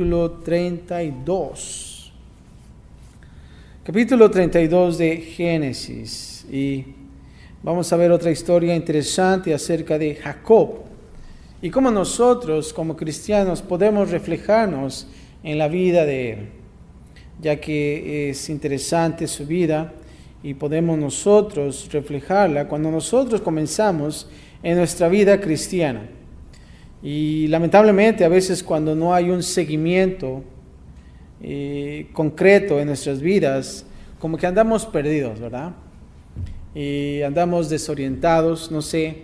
Capítulo 32. Capítulo 32 de Génesis. Y vamos a ver otra historia interesante acerca de Jacob. Y cómo nosotros, como cristianos, podemos reflejarnos en la vida de él. Ya que es interesante su vida y podemos nosotros reflejarla cuando nosotros comenzamos en nuestra vida cristiana. Y lamentablemente a veces cuando no hay un seguimiento concreto en nuestras vidas, como que andamos perdidos, ¿verdad? Y andamos desorientados. No sé,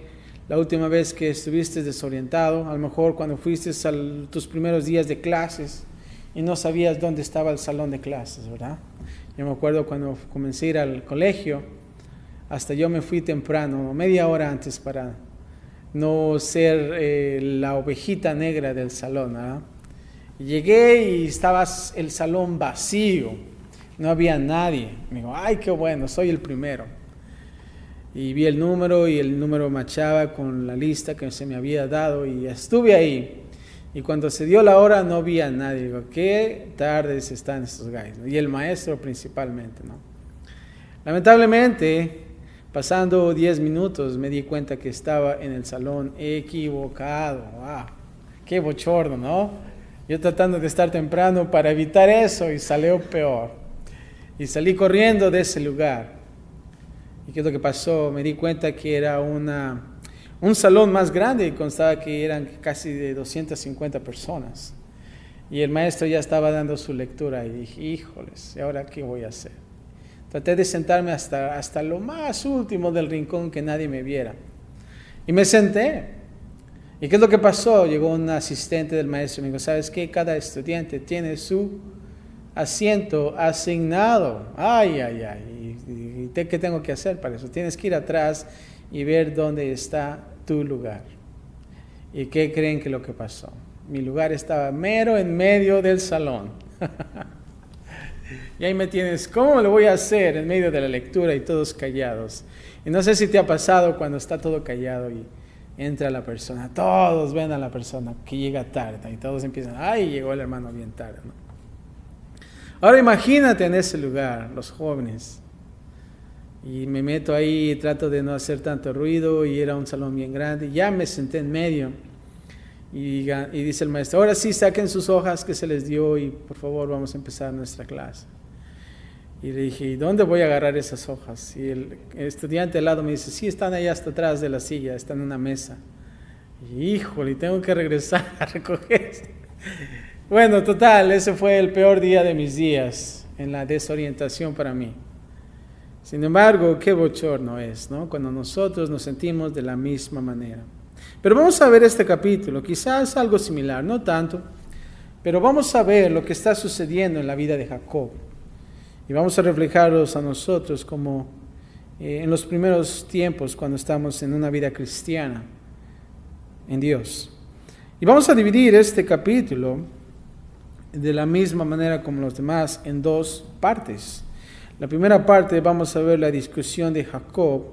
la última vez que estuviste desorientado, a lo mejor cuando fuiste a tus primeros días de clases y no sabías dónde estaba el salón de clases, ¿verdad? Yo me acuerdo cuando comencé a ir al colegio, hasta yo me fui temprano, media hora antes para no ser la ovejita negra del salón, ¿verdad? Llegué y estaba el salón vacío, no había nadie. Me digo, ay, qué bueno, soy el primero. Y vi el número y el número machaba con la lista que se me había dado y estuve ahí. Y cuando se dio la hora no había nadie. Digo, qué tardes están estos guys, ¿no? Y el maestro principalmente, ¿no? Lamentablemente, pasando 10 minutos me di cuenta que estaba en el salón equivocado. ¡Wow! ¡Qué bochorno!, ¿no? Yo tratando de estar temprano para evitar eso y salió peor. Y salí corriendo de ese lugar. ¿Y qué es lo que pasó? Me di cuenta que era un salón más grande y constaba que eran casi de 250 personas. Y el maestro ya estaba dando su lectura y dije, híjoles, ¿y ahora qué voy a hacer? Traté de sentarme hasta lo más último del rincón que nadie me viera. Y me senté. ¿Y qué es lo que pasó? Llegó un asistente del maestro y me dijo, ¿sabes qué? Cada estudiante tiene su asiento asignado. Ay, ay, ay. ¿Y qué tengo que hacer para eso? Tienes que ir atrás y ver dónde está tu lugar. ¿Y qué creen que lo que pasó? Mi lugar estaba mero en medio del salón. Y ahí me tienes, ¿cómo lo voy a hacer en medio de la lectura y todos callados? Y no sé si te ha pasado cuando está todo callado y entra la persona, todos ven a la persona que llega tarde y todos empiezan, ay, llegó el hermano bien tarde, ¿no? Ahora imagínate en ese lugar, los jóvenes. Y me meto ahí y trato de no hacer tanto ruido y era un salón bien grande. Ya me senté en medio y dice el maestro, ahora sí saquen sus hojas que se les dio y por favor vamos a empezar nuestra clase. Y le dije, ¿y dónde voy a agarrar esas hojas? Y el estudiante al lado me dice, sí, están ahí hasta atrás de la silla, están en una mesa. Y híjole, tengo que regresar a recoger. Bueno, total, ese fue el peor día de mis días en la desorientación para mí. Sin embargo, qué bochorno es, ¿no? Cuando nosotros nos sentimos de la misma manera. Pero vamos a ver este capítulo, quizás algo similar, no tanto, pero vamos a ver lo que está sucediendo en la vida de Jacob. Y vamos a reflejarlos a nosotros como en los primeros tiempos cuando estamos en una vida cristiana en Dios. Y vamos a dividir este capítulo de la misma manera como los demás en dos partes. La primera parte vamos a ver la discusión de Jacob.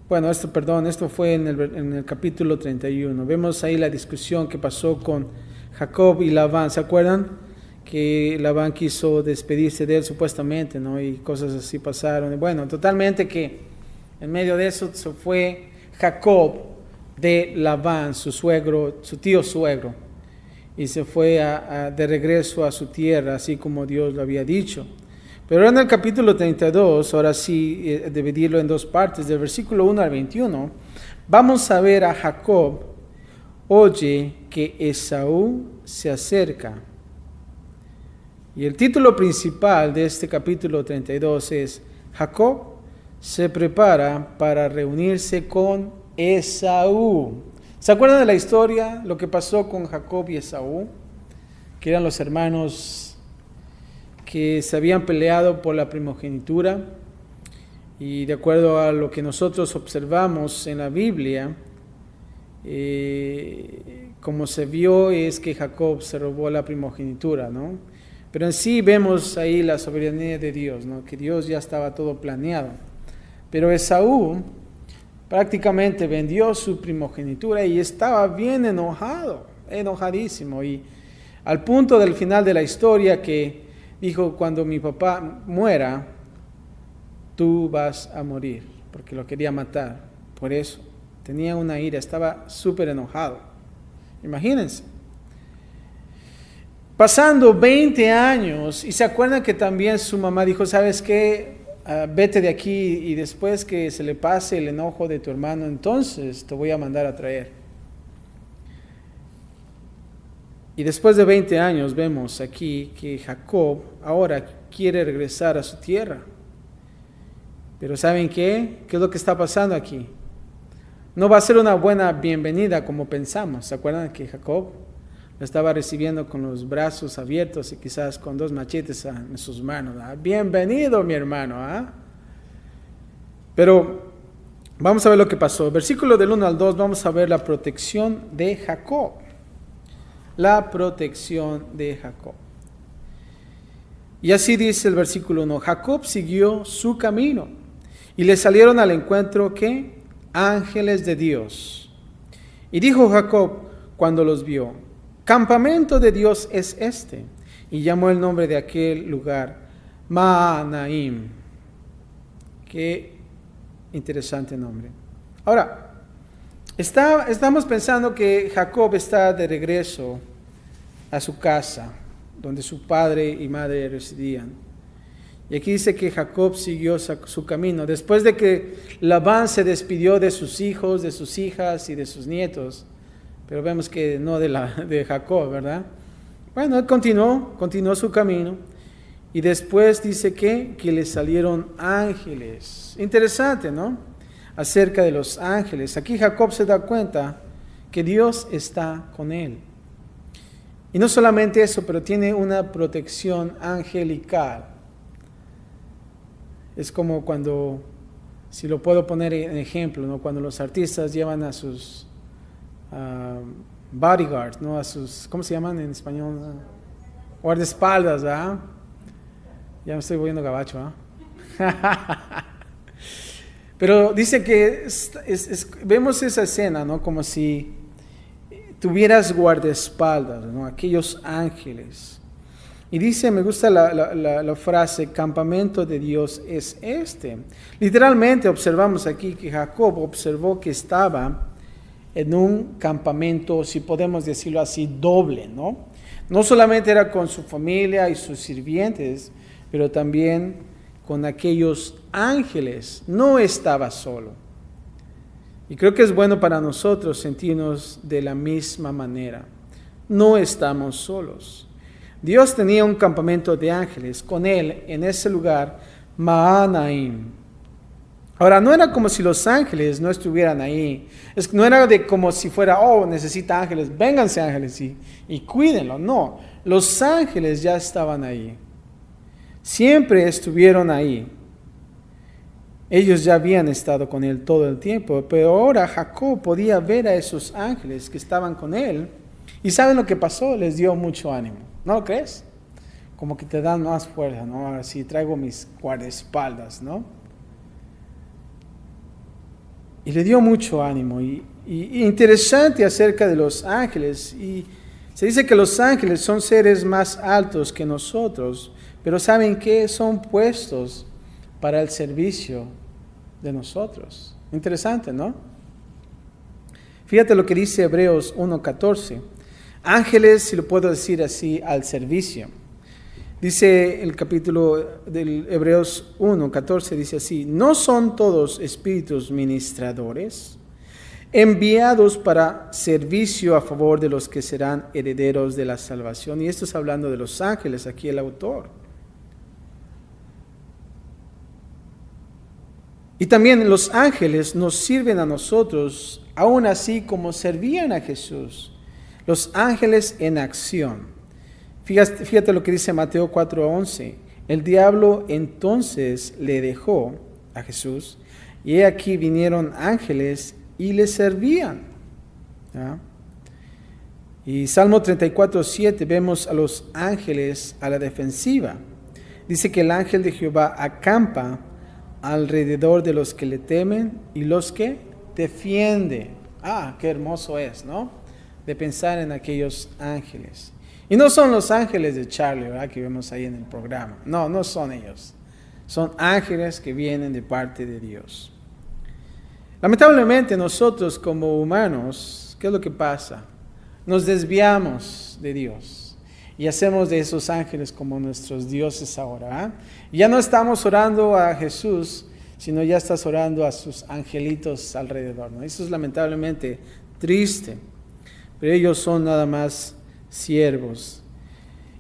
Bueno, esto fue en el capítulo 31. Vemos ahí la discusión que pasó con Jacob y Labán. ¿Se acuerdan? Que Labán quiso despedirse de él supuestamente, ¿no? Y cosas así pasaron. Bueno, totalmente que en medio de eso se fue Jacob de Labán, su suegro, su tío suegro, y se fue de regreso a su tierra, así como Dios lo había dicho. Pero en el capítulo 32, ahora sí, dividirlo en dos partes, del versículo 1 al 21, vamos a ver a Jacob, oye que Esaú se acerca. Y el título principal de este capítulo 32 es Jacob se prepara para reunirse con Esaú. ¿Se acuerdan de la historia? Lo que pasó con Jacob y Esaú, que eran los hermanos que se habían peleado por la primogenitura. Y de acuerdo a lo que nosotros observamos en la Biblia, como se vio es que Jacob se robó la primogenitura, ¿no? Pero en sí vemos ahí la soberanía de Dios, ¿no? Que Dios ya estaba todo planeado. Pero Esaú prácticamente vendió su primogenitura y estaba bien enojadísimo. Y Al punto del final de la historia que dijo, cuando mi papá muera, tú vas a morir, porque lo quería matar. Por eso, tenía una ira, estaba súper enojado. Imagínense. Pasando 20 años, y se acuerdan que también su mamá dijo, ¿sabes qué? Vete de aquí y después que se le pase el enojo de tu hermano, entonces te voy a mandar a traer. Y después de 20 años vemos aquí que Jacob ahora quiere regresar a su tierra. Pero ¿saben qué? ¿Qué es lo que está pasando aquí? No va a ser una buena bienvenida como pensamos. ¿Se acuerdan que Jacob lo estaba recibiendo con los brazos abiertos y quizás con 2 machetes en sus manos? Bienvenido, mi hermano. Pero vamos a ver lo que pasó. Versículo del 1 al 2, vamos a ver la protección de Jacob. La protección de Jacob. Y así dice el versículo 1, Jacob siguió su camino y le salieron al encuentro, ¿qué? Ángeles de Dios. Y dijo Jacob cuando los vio, campamento de Dios es este. Y llamó el nombre de aquel lugar Mahanaim. Qué interesante nombre. Ahora, estamos pensando que Jacob está de regreso a su casa, donde su padre y madre residían. Y aquí dice que Jacob siguió su camino. Después de que Labán se despidió de sus hijos, de sus hijas y de sus nietos, pero vemos que no de Jacob, ¿verdad? Bueno, él continuó su camino. Y después dice que le salieron ángeles. Interesante, ¿no? Acerca de los ángeles. Aquí Jacob se da cuenta que Dios está con él. Y no solamente eso, pero tiene una protección angelical. Es como cuando, si lo puedo poner en ejemplo, ¿no? Cuando los artistas llevan a sus bodyguards, ¿no? A sus, ¿cómo se llaman en español? Guardaespaldas, ¿verdad? Ya me estoy volviendo gabacho, Pero dice que vemos esa escena, ¿no? Como si tuvieras guardaespaldas, ¿no? Aquellos ángeles. Y dice, me gusta la frase, campamento de Dios es este. Literalmente observamos aquí que Jacob observó que estaba en un campamento, si podemos decirlo así, doble, ¿no? No solamente era con su familia y sus sirvientes, pero también con aquellos ángeles. No estaba solo. Y creo que es bueno para nosotros sentirnos de la misma manera. No estamos solos. Dios tenía un campamento de ángeles con él en ese lugar, Mahanaim. Ahora, no era como si los ángeles no estuvieran ahí. No era como si fuera, necesita ángeles, vénganse ángeles y cuídenlo. No, los ángeles ya estaban ahí. Siempre estuvieron ahí. Ellos ya habían estado con él todo el tiempo, pero ahora Jacob podía ver a esos ángeles que estaban con él. ¿Y saben lo que pasó? Les dio mucho ánimo. ¿No lo crees? Como que te dan más fuerza, ¿no? Ahora sí, traigo mis guardaespaldas, ¿no? Y le dio mucho ánimo. Y interesante acerca de los ángeles. Y se dice que los ángeles son seres más altos que nosotros, pero ¿saben qué? Son puestos para el servicio de nosotros. Interesante, ¿no? Fíjate lo que dice Hebreos 1:14. Ángeles, si lo puedo decir así, al servicio. Dice el capítulo del Hebreos 1:14, dice así, ¿no son todos espíritus ministradores, enviados para servicio a favor de los que serán herederos de la salvación? Y esto es hablando de los ángeles, aquí el autor. Y también los ángeles nos sirven a nosotros, aún así como servían a Jesús. Los ángeles en acción. Fíjate lo que dice Mateo 4:11. El diablo entonces le dejó a Jesús, y he aquí vinieron ángeles y le servían. ¿Ya? Y Salmo 34:7 vemos a los ángeles a la defensiva. Dice que el ángel de Jehová acampa alrededor de los que le temen y los que defiende. Qué hermoso es, ¿no? De pensar en aquellos ángeles. Y no son los ángeles de Charlie, ¿verdad?, que vemos ahí en el programa. No, no son ellos. Son ángeles que vienen de parte de Dios. Lamentablemente nosotros como humanos, ¿qué es lo que pasa? Nos desviamos de Dios y hacemos de esos ángeles como nuestros dioses ahora. Ya no estamos orando a Jesús, sino ya estás orando a sus angelitos alrededor, ¿no? Eso es lamentablemente triste, pero ellos son nada más siervos.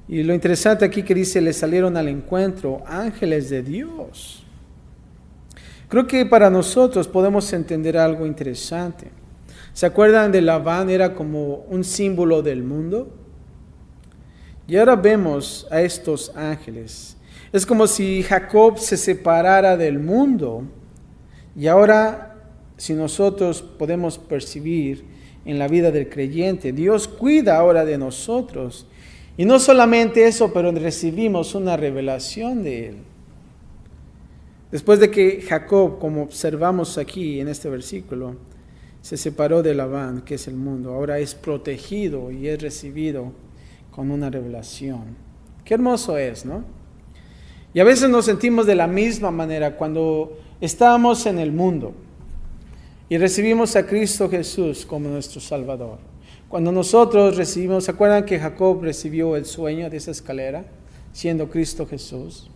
Y lo interesante aquí que dice, le salieron al encuentro ángeles de Dios. Creo que para nosotros podemos entender algo interesante. ¿Se acuerdan de Labán? Era como un símbolo del mundo. Y ahora vemos a estos ángeles. Es como si Jacob se separara del mundo. Y ahora, si nosotros podemos percibir en la vida del creyente, Dios cuida ahora de nosotros. Y no solamente eso, pero recibimos una revelación de Él. Después de que Jacob, como observamos aquí en este versículo, se separó de Labán, que es el mundo, ahora es protegido y es recibido con una revelación. Qué hermoso es, ¿no? Y a veces nos sentimos de la misma manera cuando estamos en el mundo y recibimos a Cristo Jesús como nuestro Salvador. Cuando nosotros recibimos, ¿se acuerdan que Jacob recibió el sueño de esa escalera, siendo Cristo Jesús?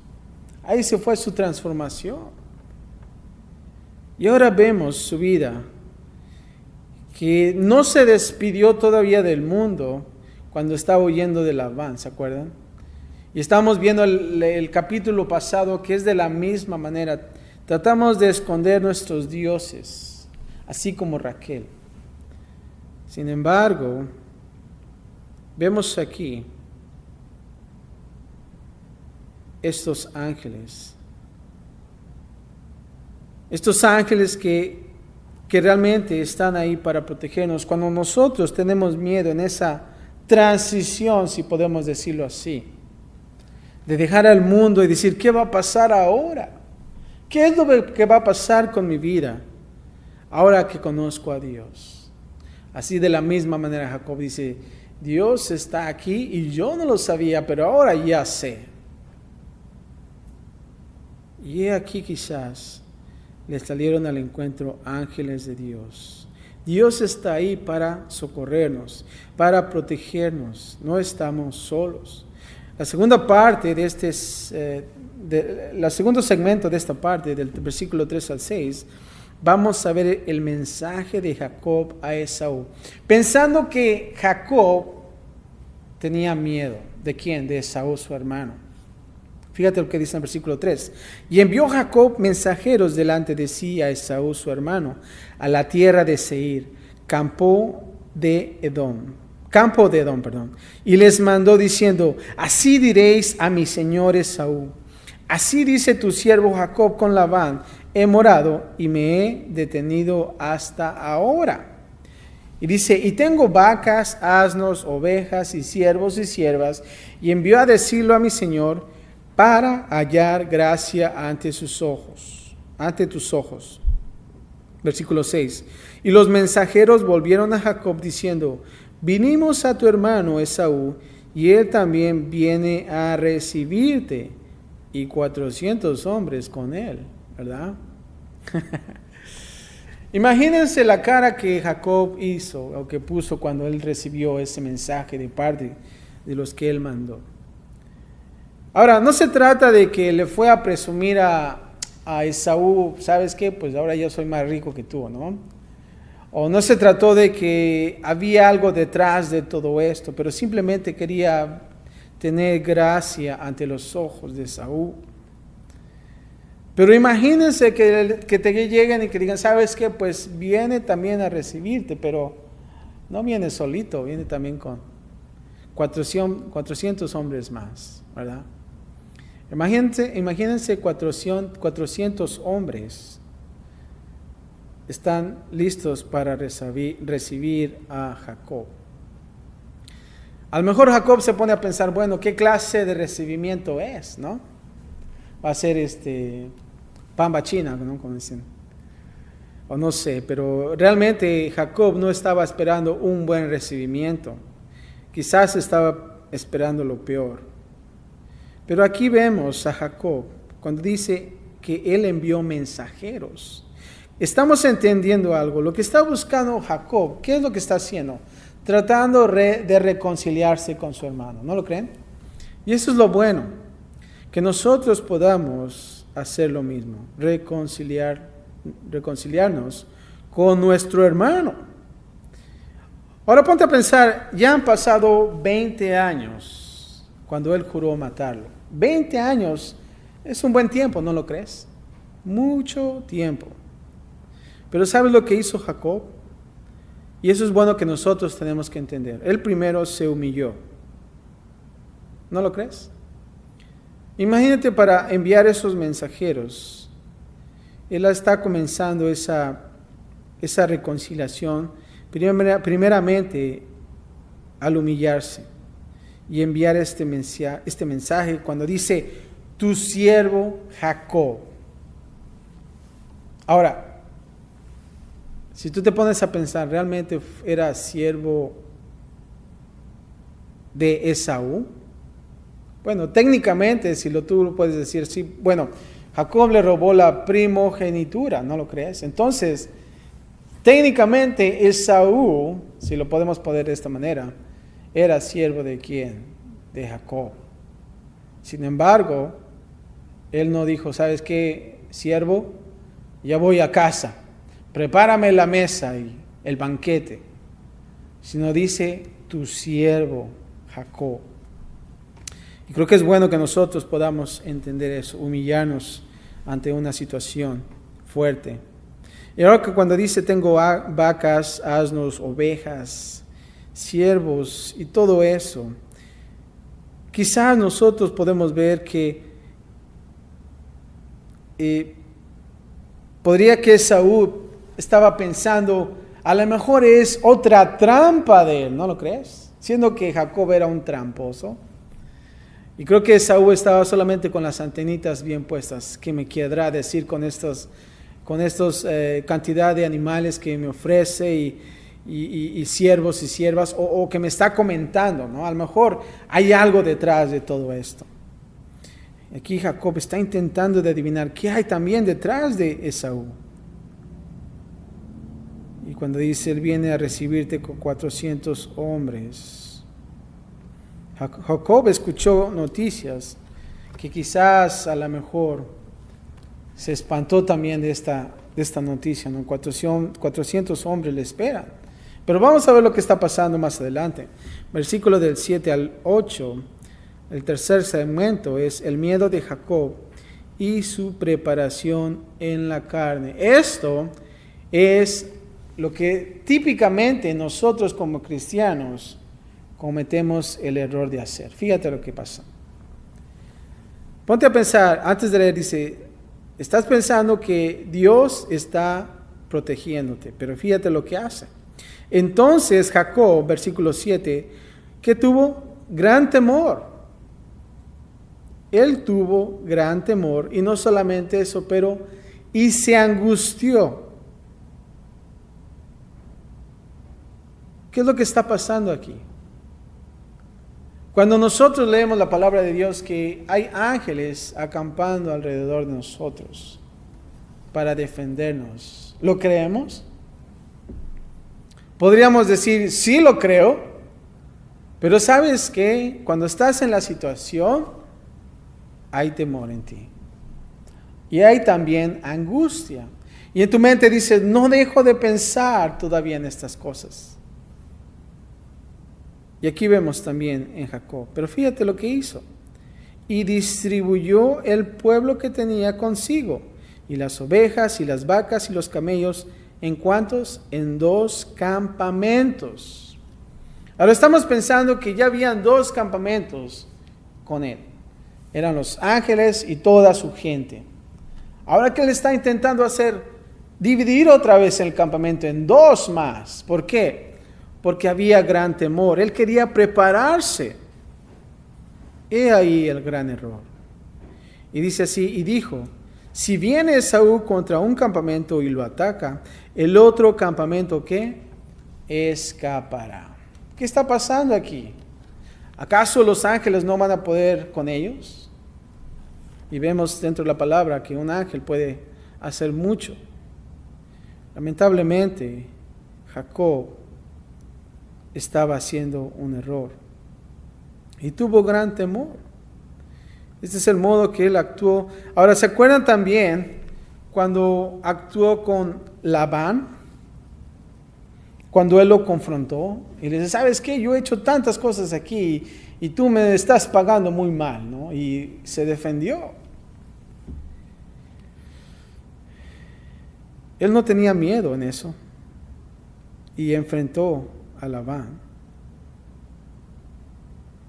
Ahí se fue su transformación. Y ahora vemos su vida, que no se despidió todavía del mundo cuando estaba huyendo de Labán, ¿se acuerdan? Y estamos viendo el capítulo pasado que es de la misma manera. Tratamos de esconder nuestros dioses, así como Raquel. Sin embargo, vemos aquí estos ángeles que realmente están ahí para protegernos. Cuando nosotros tenemos miedo en esa transición, si podemos decirlo así, de dejar al mundo y decir, ¿qué va a pasar ahora? ¿Qué es lo que va a pasar con mi vida ahora que conozco a Dios? Así de la misma manera Jacob dice, Dios está aquí y yo no lo sabía, pero ahora ya sé. Y he aquí quizás le salieron al encuentro ángeles de Dios. Dios está ahí para socorrernos, para protegernos. No estamos solos. La segunda parte de el segundo segmento de esta parte, del versículo 3 al 6, vamos a ver el mensaje de Jacob a Esaú. Pensando que Jacob tenía miedo. ¿De quién? De Esaú, su hermano. Fíjate lo que dice en el versículo 3. Y envió Jacob mensajeros delante de sí a Esaú, su hermano, a la tierra de Seir, campo de Edom. Y les mandó diciendo, así diréis a mi señor Esaú, así dice tu siervo Jacob con Labán, he morado y me he detenido hasta ahora. Y dice, y tengo vacas, asnos, ovejas y siervos y siervas, y envió a decirlo a mi señor, para hallar gracia ante tus ojos. Versículo 6. Y los mensajeros volvieron a Jacob diciendo, vinimos a tu hermano Esaú, y él también viene a recibirte, y 400 hombres con él, ¿verdad? Imagínense la cara que Jacob hizo, o que puso cuando él recibió ese mensaje de parte de los que él mandó. Ahora, no se trata de que le fue a presumir a Esaú, ¿sabes qué? Pues ahora yo soy más rico que tú, ¿no? O no se trató de que había algo detrás de todo esto, pero simplemente quería tener gracia ante los ojos de Esaú. Pero imagínense que te lleguen y que digan, ¿sabes qué? Pues viene también a recibirte, pero no viene solito, viene también con 400 hombres más, ¿verdad? Imagínense 400 hombres están listos para recibir a Jacob. A lo mejor Jacob se pone a pensar, bueno, ¿qué clase de recibimiento es, no? Va a ser pamba china, ¿no? Como dicen. O no sé, pero realmente Jacob no estaba esperando un buen recibimiento. Quizás estaba esperando lo peor. Pero aquí vemos a Jacob cuando dice que él envió mensajeros. Estamos entendiendo algo. Lo que está buscando Jacob, ¿qué es lo que está haciendo? Tratando de reconciliarse con su hermano. ¿No lo creen? Y eso es lo bueno, que nosotros podamos hacer lo mismo, reconciliarnos con nuestro hermano. Ahora ponte a pensar, ya han pasado 20 años cuando él juró matarlo. 20 años es un buen tiempo, ¿no lo crees? Mucho tiempo. Pero ¿sabes lo que hizo Jacob? Y eso es bueno que nosotros tenemos que entender. Él primero se humilló. ¿No lo crees? Imagínate para enviar esos mensajeros. Él está comenzando esa reconciliación, primeramente al humillarse y enviar este mensaje cuando dice, tu siervo Jacob. Ahora, si tú te pones a pensar, ¿realmente era siervo de Esaú? Bueno, técnicamente, tú lo puedes decir, sí, bueno, Jacob le robó la primogenitura, ¿no lo crees? Entonces, técnicamente Esaú, si lo podemos poner de esta manera, era siervo de ¿quién? De Jacob. Sin embargo, él no dijo, ¿sabes qué, siervo? Ya voy a casa, prepárame la mesa y el banquete. Sino dice, tu siervo Jacob. Y creo que es bueno que nosotros podamos entender eso, humillarnos ante una situación fuerte. Y ahora que cuando dice tengo vacas, asnos, ovejas, siervos y todo eso, quizás nosotros podemos ver que podría que Esaú estaba pensando, a lo mejor es otra trampa de él, ¿no lo crees? Siendo que Jacob era un tramposo. Y creo que Esaú estaba solamente con las antenitas bien puestas. ¿Qué me querrá decir con estos cantidad de animales que me ofrece y siervos y siervas? O que me está comentando, ¿no? A lo mejor hay algo detrás de todo esto. Aquí Jacob está intentando de adivinar qué hay también detrás de Esaú. Y cuando dice, él viene a recibirte con 400 hombres. Jacob escuchó noticias que quizás a lo mejor se espantó también de esta noticia, ¿no? 400 hombres le esperan. Pero vamos a ver lo que está pasando más adelante. Versículo del 7 al 8, el tercer segmento es el miedo de Jacob y su preparación en la carne. Esto es lo que típicamente nosotros como cristianos cometemos el error de hacer. Fíjate lo que pasa. Ponte a pensar, antes de leer dice, estás pensando que Dios está protegiéndote, pero fíjate lo que hace. Entonces Jacob, versículo 7, que tuvo gran temor. Él tuvo gran temor, y no solamente eso, pero y se angustió. ¿Qué es lo que está pasando aquí? Cuando nosotros leemos la palabra de Dios que hay ángeles acampando alrededor de nosotros para defendernos, ¿lo creemos? Podríamos decir, sí lo creo, pero ¿sabes qué? Cuando estás en la situación, hay temor en ti. Y hay también angustia. Y en tu mente dices, no dejo de pensar todavía en estas cosas. Y aquí vemos también en Jacob. Pero fíjate lo que hizo. Y distribuyó el pueblo que tenía consigo, y las ovejas, y las vacas, y los camellos, ¿en cuántos? En 2 campamentos. Ahora estamos pensando que ya habían 2 campamentos con él. Eran los ángeles y toda su gente. Ahora que él está intentando hacer, dividir otra vez el campamento en 2 más. ¿Por qué? Porque había gran temor. Él quería prepararse. He ahí el gran error. Y dice así, y dijo, si viene Esaú contra un campamento y lo ataca, el otro campamento, ¿qué? Escapará. ¿Qué está pasando aquí? ¿Acaso los ángeles no van a poder con ellos? Y vemos dentro de la palabra que un ángel puede hacer mucho. Lamentablemente, Jacob estaba haciendo un error y tuvo gran temor. Este es el modo que él actuó. Ahora, ¿se acuerdan también cuando actuó con Labán? Cuando él lo confrontó y le dice, ¿sabes qué? Yo he hecho tantas cosas aquí y tú me estás pagando muy mal, ¿no? Y se defendió. Él no tenía miedo en eso y enfrentó a Labán.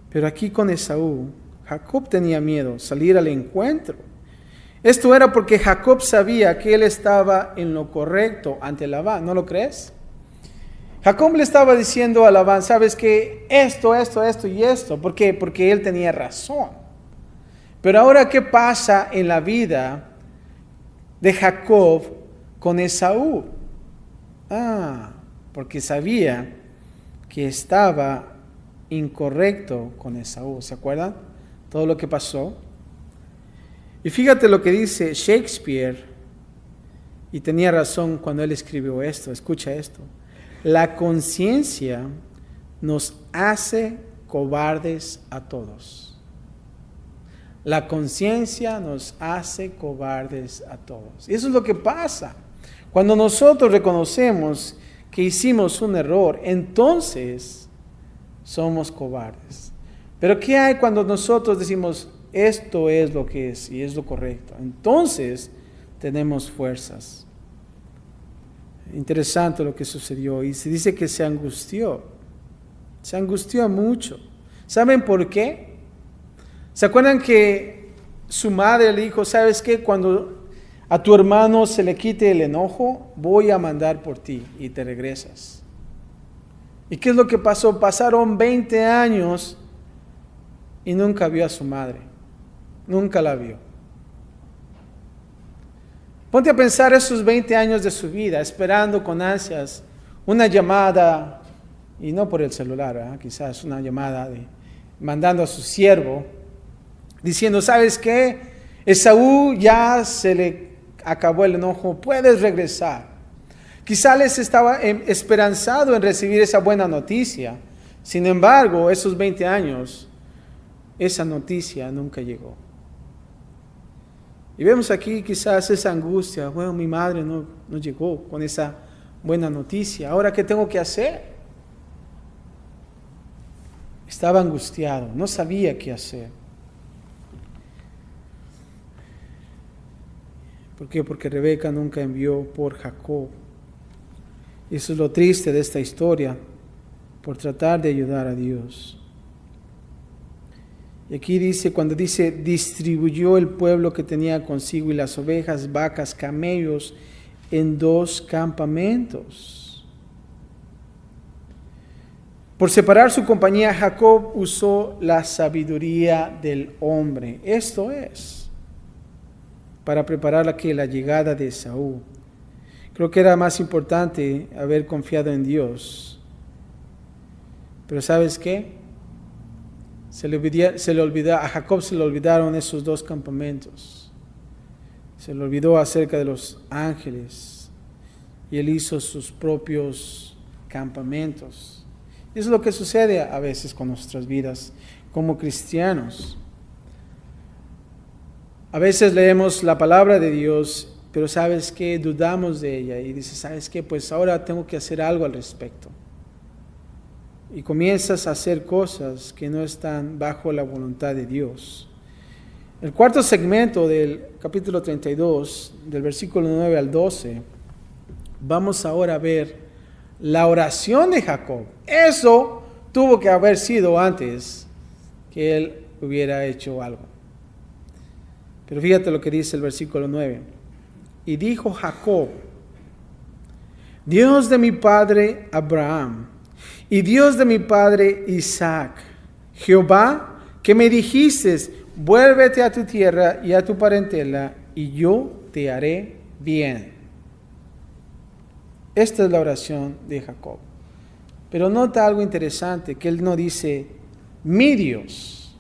Pero aquí con Esaú, Jacob tenía miedo, salir al encuentro. Esto era porque Jacob sabía que él estaba en lo correcto ante Labán, ¿no lo crees? Jacob le estaba diciendo a Labán, ¿sabes qué? Esto y esto. ¿Por qué? Porque él tenía razón. Pero ahora, ¿qué pasa en la vida de Jacob con Esaú? Porque sabía que estaba incorrecto con Esaú. ¿Se acuerdan? Todo lo que pasó. Y fíjate lo que dice Shakespeare, y tenía razón cuando él escribió esto. Escucha esto. La conciencia nos hace cobardes a todos. La conciencia nos hace cobardes a todos. Y eso es lo que pasa. Cuando nosotros reconocemos que hicimos un error, entonces somos cobardes. Pero ¿qué hay cuando nosotros decimos, esto es lo que es y es lo correcto? Entonces tenemos fuerzas. Interesante lo que sucedió. Y se dice que se angustió mucho. ¿Saben por qué? ¿Se acuerdan que su madre le dijo, ¿sabes qué? Cuando a tu hermano se le quite el enojo, voy a mandar por ti y te regresas. ¿Y qué es lo que pasó? Pasaron 20 años y nunca vio a su madre. Nunca la vio. Ponte a pensar esos 20 años de su vida, esperando con ansias una llamada, y no por el celular, quizás una llamada mandando a su siervo, diciendo, ¿sabes qué? Esaú ya se le acabó el enojo, puedes regresar. Quizás les estaba esperanzado en recibir esa buena noticia. Sin embargo, esos 20 años, esa noticia nunca llegó. Y vemos aquí quizás esa angustia, bueno, mi madre no llegó con esa buena noticia, ¿ahora qué tengo que hacer? Estaba angustiado, no sabía qué hacer. ¿Por qué? Porque Rebeca nunca envió por Jacob. Y eso es lo triste de esta historia, por tratar de ayudar a Dios. Y aquí dice, cuando dice, distribuyó el pueblo que tenía consigo y las ovejas, vacas, camellos, en 2 campamentos. Por separar su compañía, Jacob usó la sabiduría del hombre. Esto es, para preparar la llegada de Esaú. Creo que era más importante haber confiado en Dios. Pero ¿sabes qué? A Jacob se le olvidaron esos 2 campamentos. Se le olvidó acerca de los ángeles. Y él hizo sus propios campamentos. Y eso es lo que sucede a veces con nuestras vidas como cristianos. A veces leemos la palabra de Dios, pero ¿sabes qué? Dudamos de ella y dices, ¿sabes qué? Pues ahora tengo que hacer algo al respecto. Y comienzas a hacer cosas que no están bajo la voluntad de Dios. El cuarto segmento del capítulo 32, del versículo 9 al 12, vamos ahora a ver la oración de Jacob. Eso tuvo que haber sido antes que él hubiera hecho algo. Pero fíjate lo que dice el versículo 9. Y dijo Jacob, Dios de mi padre Abraham, y Dios de mi padre Isaac, Jehová, que me dijiste, vuélvete a tu tierra y a tu parentela, y yo te haré bien. Esta es la oración de Jacob. Pero nota algo interesante, que él no dice, mi Dios.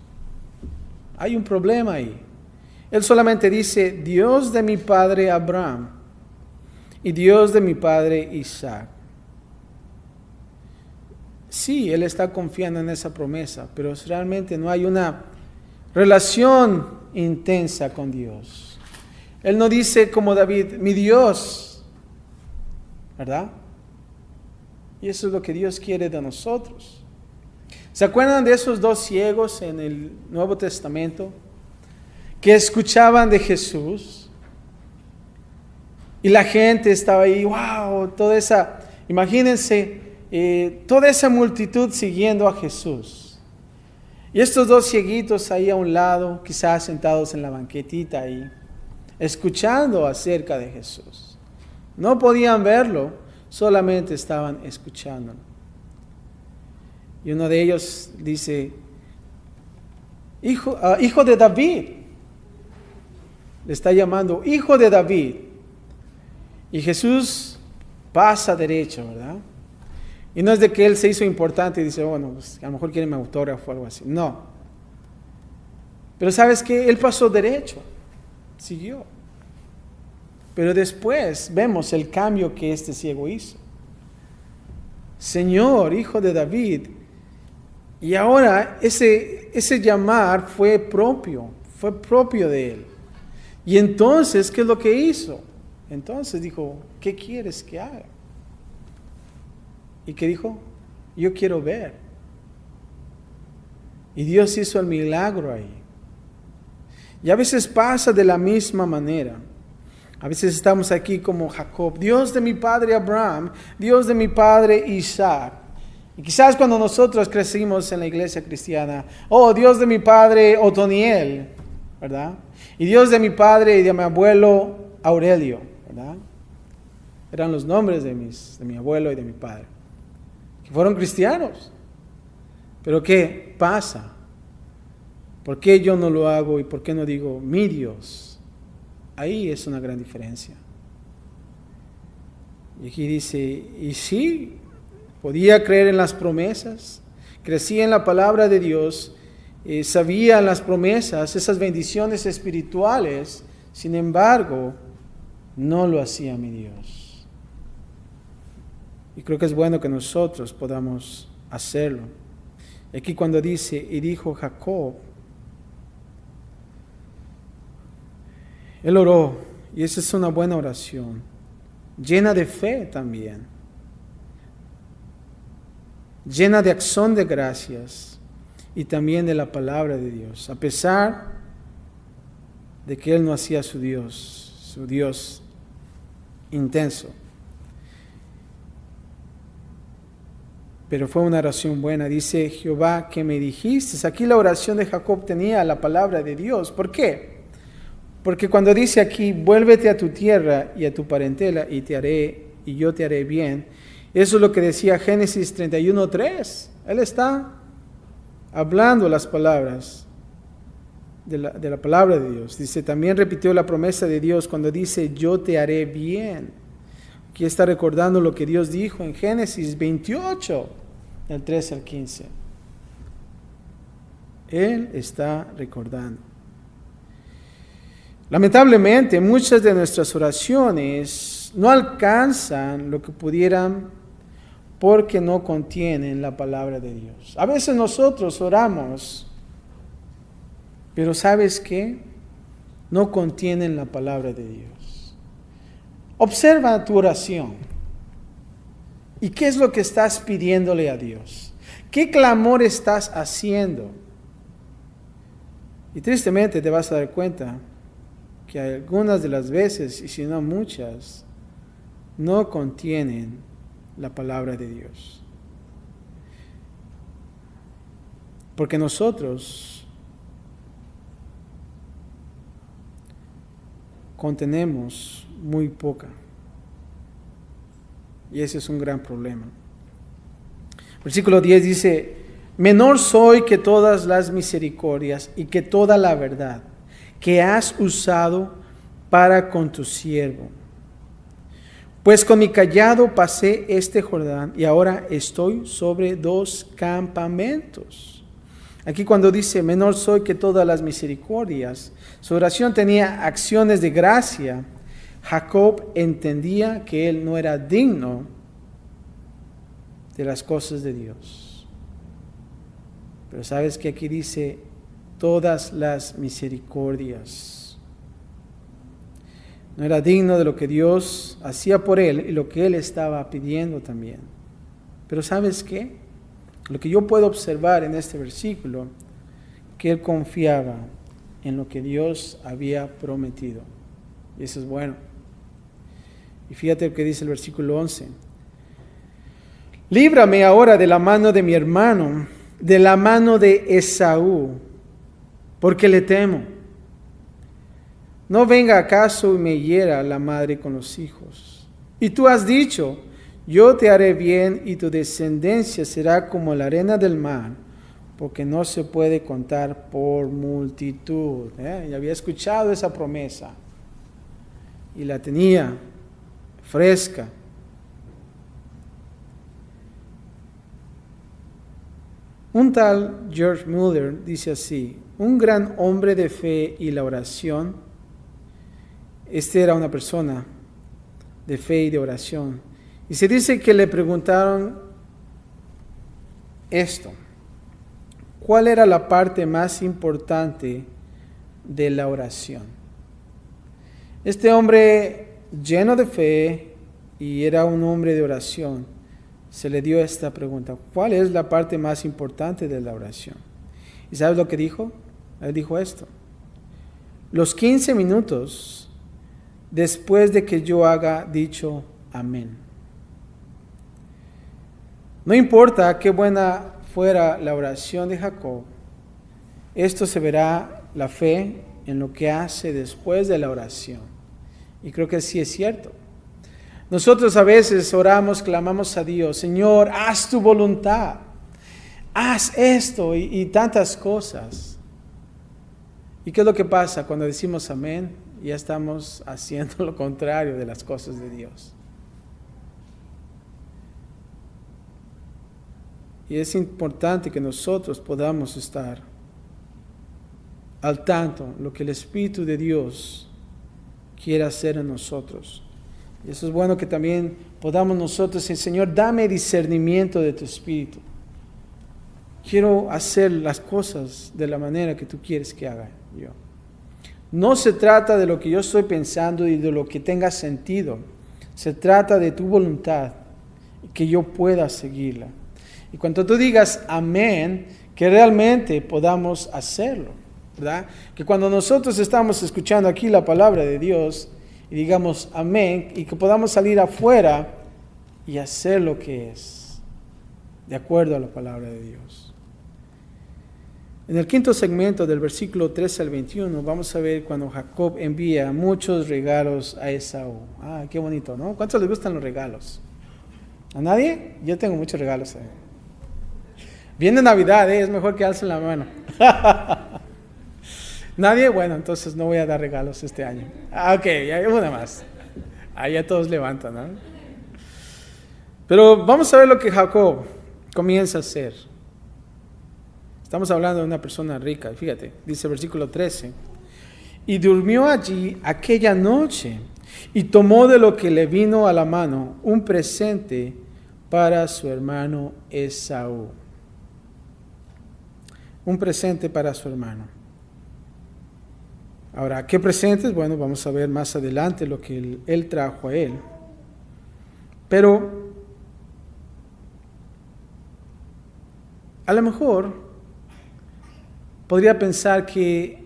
Hay un problema ahí. Él solamente dice, Dios de mi padre Abraham y Dios de mi padre Isaac. Sí, él está confiando en esa promesa, pero realmente no hay una relación intensa con Dios. Él no dice como David, mi Dios, ¿verdad? Y eso es lo que Dios quiere de nosotros. ¿Se acuerdan de esos dos ciegos en el Nuevo Testamento que escuchaban de Jesús? Y la gente estaba ahí, wow, imagínense, toda esa multitud siguiendo a Jesús. Y estos dos cieguitos ahí a un lado, quizás sentados en la banquetita ahí, escuchando acerca de Jesús. No podían verlo, solamente estaban escuchándolo. Y uno de ellos dice, hijo de David. Le está llamando hijo de David. Y Jesús pasa derecho, ¿verdad? Y no es de que él se hizo importante y dice, bueno, pues a lo mejor quiere mi autógrafo o algo así. No. Pero ¿sabes qué? Él pasó derecho. Siguió. Pero después vemos el cambio que este ciego hizo. Señor, hijo de David. Y ahora ese llamar fue propio de él. Y entonces, ¿qué es lo que hizo? Entonces dijo, ¿qué quieres que haga? ¿Y qué dijo? Yo quiero ver. Y Dios hizo el milagro ahí. Y a veces pasa de la misma manera. A veces estamos aquí como Jacob, Dios de mi padre Abraham, Dios de mi padre Isaac. Y quizás cuando nosotros crecimos en la iglesia cristiana, oh, Dios de mi padre Otoniel, ¿verdad? Y Dios de mi padre y de mi abuelo Aurelio, ¿verdad? Eran los nombres de mi abuelo y de mi padre, que fueron cristianos. Pero ¿qué pasa? ¿Por qué yo no lo hago y por qué no digo mi Dios? Ahí es una gran diferencia. Y aquí dice, y sí, podía creer en las promesas, crecía en la palabra de Dios, sabía las promesas, esas bendiciones espirituales, sin embargo, no lo hacía mi Dios. Y creo que es bueno que nosotros podamos hacerlo. Aquí cuando dice, y dijo Jacob, él oró, y esa es una buena oración, llena de fe también, llena de acción de gracias y también de la palabra de Dios, a pesar de que él no hacía su Dios intenso. Pero fue una oración buena. Dice Jehová, que me dijiste. Aquí la oración de Jacob tenía la palabra de Dios. ¿Por qué? Porque cuando dice aquí, vuélvete a tu tierra y a tu parentela y yo te haré bien. Eso es lo que decía Génesis 31:3. Él está hablando las palabras de la palabra de Dios. Dice, también repitió la promesa de Dios cuando dice, yo te haré bien. Aquí está recordando lo que Dios dijo en Génesis 28, del 13 al 15. Él está recordando. Lamentablemente, muchas de nuestras oraciones no alcanzan lo que pudieran porque no contienen la palabra de Dios. A veces nosotros oramos, pero ¿sabes qué? No contienen la palabra de Dios. Observa tu oración. ¿Y qué es lo que estás pidiéndole a Dios? ¿Qué clamor estás haciendo? Y tristemente te vas a dar cuenta que algunas de las veces, y si no muchas, no contienen la palabra de Dios. Porque nosotros contenemos muy poca. Y ese es un gran problema. Versículo 10 dice, menor soy que todas las misericordias y que toda la verdad que has usado para con tu siervo. Pues con mi cayado pasé este Jordán y ahora estoy sobre 2 campamentos. Aquí cuando dice, menor soy que todas las misericordias, su oración tenía acciones de gracia. Jacob entendía que él no era digno de las cosas de Dios. Pero sabes que aquí dice, todas las misericordias. No era digno de lo que Dios hacía por él y lo que él estaba pidiendo también. Pero ¿sabes qué? Lo que yo puedo observar en este versículo, que él confiaba en lo que Dios había prometido. Y eso es bueno. Y fíjate lo que dice el versículo 11. Líbrame ahora de la mano de mi hermano, de la mano de Esaú, porque le temo. No venga acaso y me hiera la madre con los hijos. Y tú has dicho, yo te haré bien y tu descendencia será como la arena del mar, porque no se puede contar por multitud. Y había escuchado esa promesa y la tenía fresca. Un tal George Muller dice así, un gran hombre de fe y la oración. Este era una persona de fe y de oración. Y se dice que le preguntaron esto, ¿cuál era la parte más importante de la oración? Este hombre lleno de fe y era un hombre de oración, se le dio esta pregunta, ¿cuál es la parte más importante de la oración? ¿Y sabes lo que dijo? Él dijo esto, los 15 minutos después de que yo haga dicho amén. No importa qué buena fuera la oración de Jacob, esto se verá la fe en lo que hace después de la oración. Y creo que sí es cierto. Nosotros a veces oramos, clamamos a Dios, Señor, haz tu voluntad, haz esto y tantas cosas. ¿Y qué es lo que pasa cuando decimos amén? Ya estamos haciendo lo contrario de las cosas de Dios. Y es importante que nosotros podamos estar al tanto de lo que el Espíritu de Dios quiere hacer en nosotros. Y eso es bueno que también podamos nosotros decir, Señor, dame discernimiento de tu Espíritu. Quiero hacer las cosas de la manera que tú quieres que haga yo. No se trata de lo que yo estoy pensando y de lo que tenga sentido. Se trata de tu voluntad y que yo pueda seguirla. Y cuando tú digas amén, que realmente podamos hacerlo, ¿verdad? Que cuando nosotros estamos escuchando aquí la palabra de Dios y digamos amén, y que podamos salir afuera y hacer lo que es, de acuerdo a la palabra de Dios. En el quinto segmento del versículo 13 al 21, vamos a ver cuando Jacob envía muchos regalos a Esaú. Ah, qué bonito, ¿no? ¿Cuántos les gustan los regalos? ¿A nadie? Yo tengo muchos regalos. Viene Navidad, es mejor que alcen la mano. ¿Nadie? Bueno, entonces no voy a dar regalos este año. Ok, hay una más. Ahí ya todos levantan, ¿no? Pero vamos a ver lo que Jacob comienza a hacer. Estamos hablando de una persona rica, fíjate, dice el versículo 13. Y durmió allí aquella noche y tomó de lo que le vino a la mano un presente para su hermano Esaú. Un presente para su hermano. Ahora, ¿qué presentes? Bueno, vamos a ver más adelante lo que él trajo a él. Pero a lo mejor podría pensar que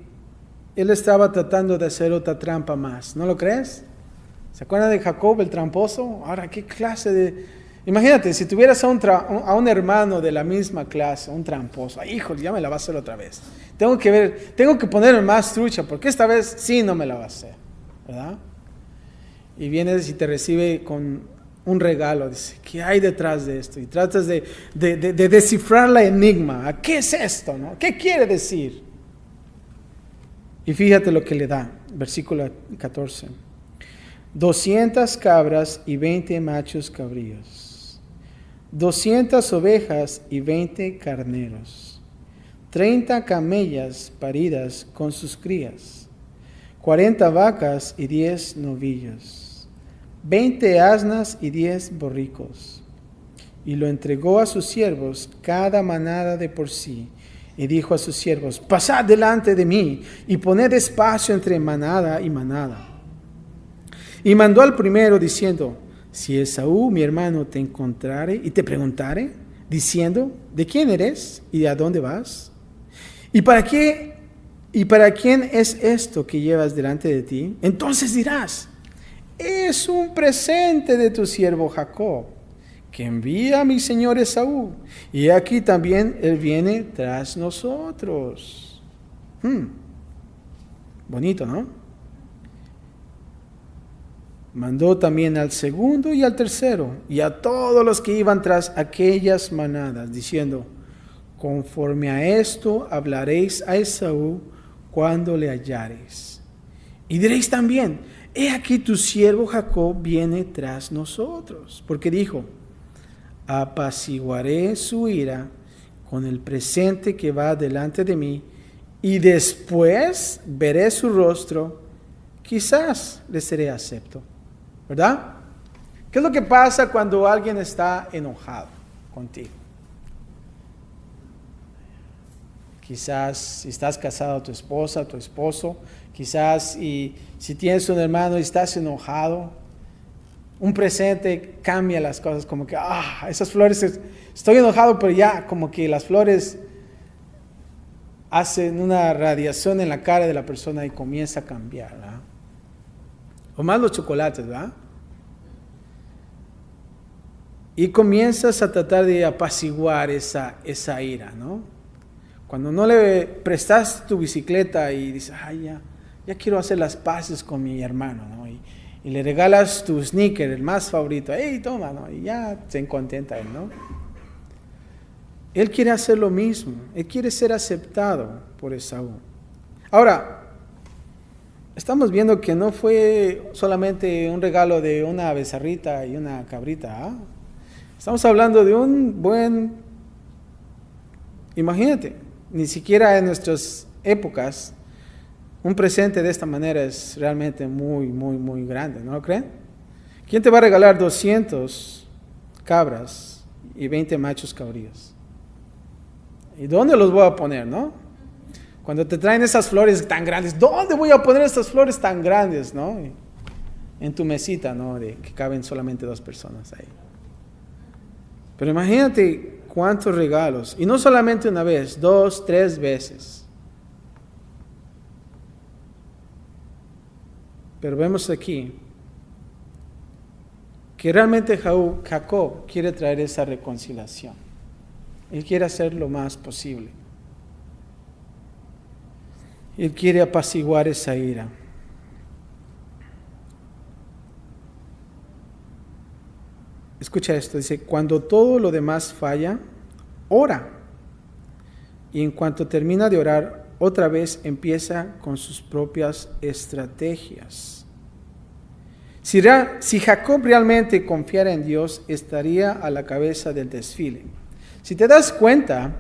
él estaba tratando de hacer otra trampa más. ¿No lo crees? ¿Se acuerdan de Jacob, el tramposo? Ahora, ¿qué clase de...? Imagínate, si tuvieras a un hermano de la misma clase, un tramposo, ay, híjole, ya me la va a hacer otra vez. Tengo que ponerme más trucha, porque esta vez sí no me la va a hacer, ¿verdad? Y vienes y te recibe con un regalo, dice, ¿qué hay detrás de esto? Y tratas de descifrar la enigma. ¿Qué es esto? ¿No? ¿Qué quiere decir? Y fíjate lo que le da, versículo 14. 200 cabras y 20 machos cabríos, 200 ovejas y 20 carneros, 30 camellas paridas con sus crías, 40 vacas y 10 novillos, 20 asnas y 10 borricos. Y lo entregó a sus siervos, cada manada de por sí. Y dijo a sus siervos: pasad delante de mí y poned espacio entre manada y manada. Y mandó al primero diciendo: si Esaú mi hermano te encontrare y te preguntare, diciendo: ¿de quién eres y a dónde vas? ¿Y para quién es esto que llevas delante de ti? Entonces dirás: es un presente de tu siervo Jacob, que envía a mi señor Esaú, y aquí también él viene tras nosotros. Bonito, ¿no? Mandó también al segundo y al tercero, y a todos los que iban tras aquellas manadas, diciendo: conforme a esto hablaréis a Esaú cuando le hallareis. Y diréis también: he aquí tu siervo Jacob viene tras nosotros, porque dijo: apaciguaré su ira con el presente que va delante de mí, y después veré su rostro, quizás le seré acepto. ¿Verdad? ¿Qué es lo que pasa cuando alguien está enojado contigo? Quizás si estás casado, tu esposa, tu esposo, quizás y si tienes un hermano y estás enojado, un presente cambia las cosas, como que, esas flores, estoy enojado, pero ya como que las flores hacen una radiación en la cara de la persona y comienza a cambiar, ¿verdad? O más los chocolates, ¿verdad? Y comienzas a tratar de apaciguar esa ira, ¿no? Cuando no le prestas tu bicicleta y dices: ya quiero hacer las paces con mi hermano, ¿no? Y le regalas tu sneaker, el más favorito, toma, ¿no? Y ya se contenta él, ¿no? Él quiere hacer lo mismo, él quiere ser aceptado por Esaú. Ahora, estamos viendo que no fue solamente un regalo de una becerrita y una cabrita, Estamos hablando de un buen, imagínate, ni siquiera en nuestras épocas, un presente de esta manera es realmente muy, muy, muy grande, ¿no lo creen? ¿Quién te va a regalar 200 cabras y 20 machos cabríos? ¿Y dónde los voy a poner, no? Cuando te traen esas flores tan grandes, ¿dónde voy a poner estas flores tan grandes, no? En tu mesita, ¿no? De que caben solamente 2 personas ahí. Pero imagínate cuántos regalos, y no solamente una vez, 2, 3 veces. Pero vemos aquí que realmente Jacob quiere traer esa reconciliación. Él quiere hacer lo más posible. Él quiere apaciguar esa ira. Escucha esto, dice: cuando todo lo demás falla, ora. Y en cuanto termina de orar, otra vez empieza con sus propias estrategias. Si Jacob realmente confiara en Dios, estaría a la cabeza del desfile. Si te das cuenta,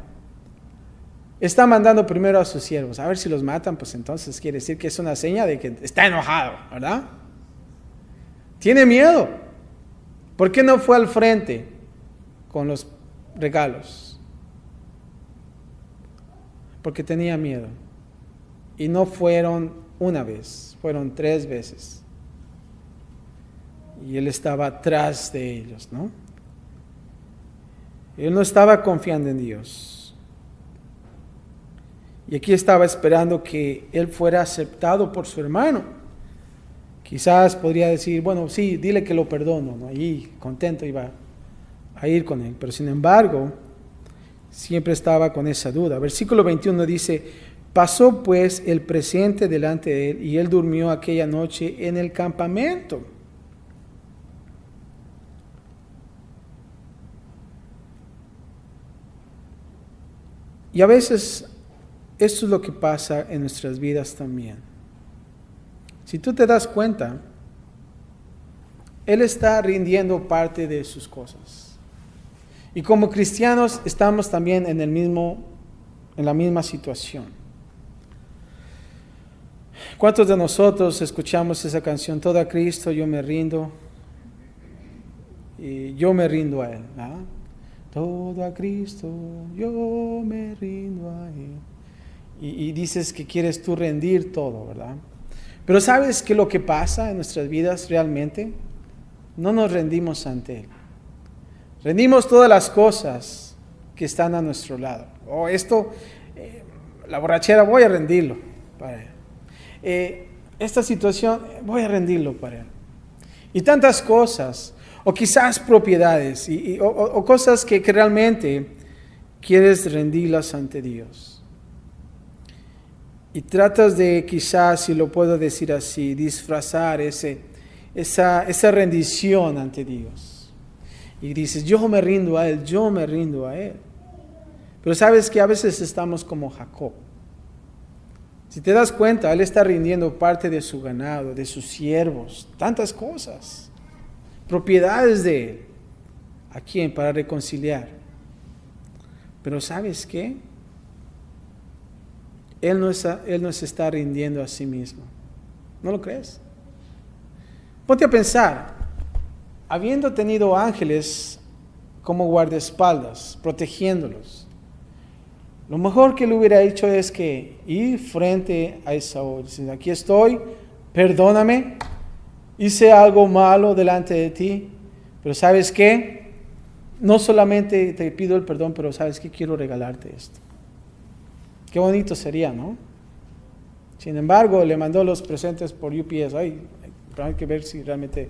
está mandando primero a sus siervos. A ver si los matan, pues entonces quiere decir que es una seña de que está enojado, ¿verdad? Tiene miedo. ¿Por qué no fue al frente con los regalos? Porque tenía miedo. Y no fueron una vez, fueron 3 veces. Y él estaba atrás de ellos, ¿no? Él no estaba confiando en Dios. Y aquí estaba esperando que él fuera aceptado por su hermano. Quizás podría decir: bueno, sí, dile que lo perdono, ¿no? Y contento iba a ir con él. Pero sin embargo, siempre estaba con esa duda. Versículo 21 dice: pasó pues el presente delante de él, y él durmió aquella noche en el campamento. Y a veces esto es lo que pasa en nuestras vidas también. Si tú te das cuenta, Él está rindiendo parte de sus cosas. Y como cristianos estamos también en el mismo en la misma situación. ¿Cuántos de nosotros escuchamos esa canción? Todo a Cristo, yo me rindo, y yo me rindo a Él, ¿verdad? Todo a Cristo, yo me rindo a Él. Y dices que quieres tú rendir todo, ¿verdad? Pero ¿sabes qué es lo que pasa en nuestras vidas realmente? No nos rendimos ante Él. Rendimos todas las cosas que están a nuestro lado. La borrachera, voy a rendirlo para Él. Esta situación, voy a rendirlo para Él. Y tantas cosas, o quizás propiedades, o cosas que realmente quieres rendirlas ante Dios. Y tratas de, quizás, si lo puedo decir así, disfrazar esa rendición ante Dios. Y dices, yo me rindo a Él, yo me rindo a Él. Pero sabes que a veces estamos como Jacob. Si te das cuenta, él está rindiendo parte de su ganado, de sus siervos, tantas cosas, propiedades de él. ¿A quién? Para reconciliar. Pero ¿sabes qué? Él no se está rindiendo a sí mismo. ¿No lo crees? Ponte a pensar, habiendo tenido ángeles como guardaespaldas, protegiéndolos, lo mejor que él hubiera hecho es que ir frente a Esaú, decir, aquí estoy, perdóname, hice algo malo delante de ti, pero ¿sabes qué? No solamente te pido el perdón, pero ¿sabes qué? Quiero regalarte esto. Qué bonito sería, ¿no? Sin embargo, le mandó los presentes por UPS. Hay que ver si realmente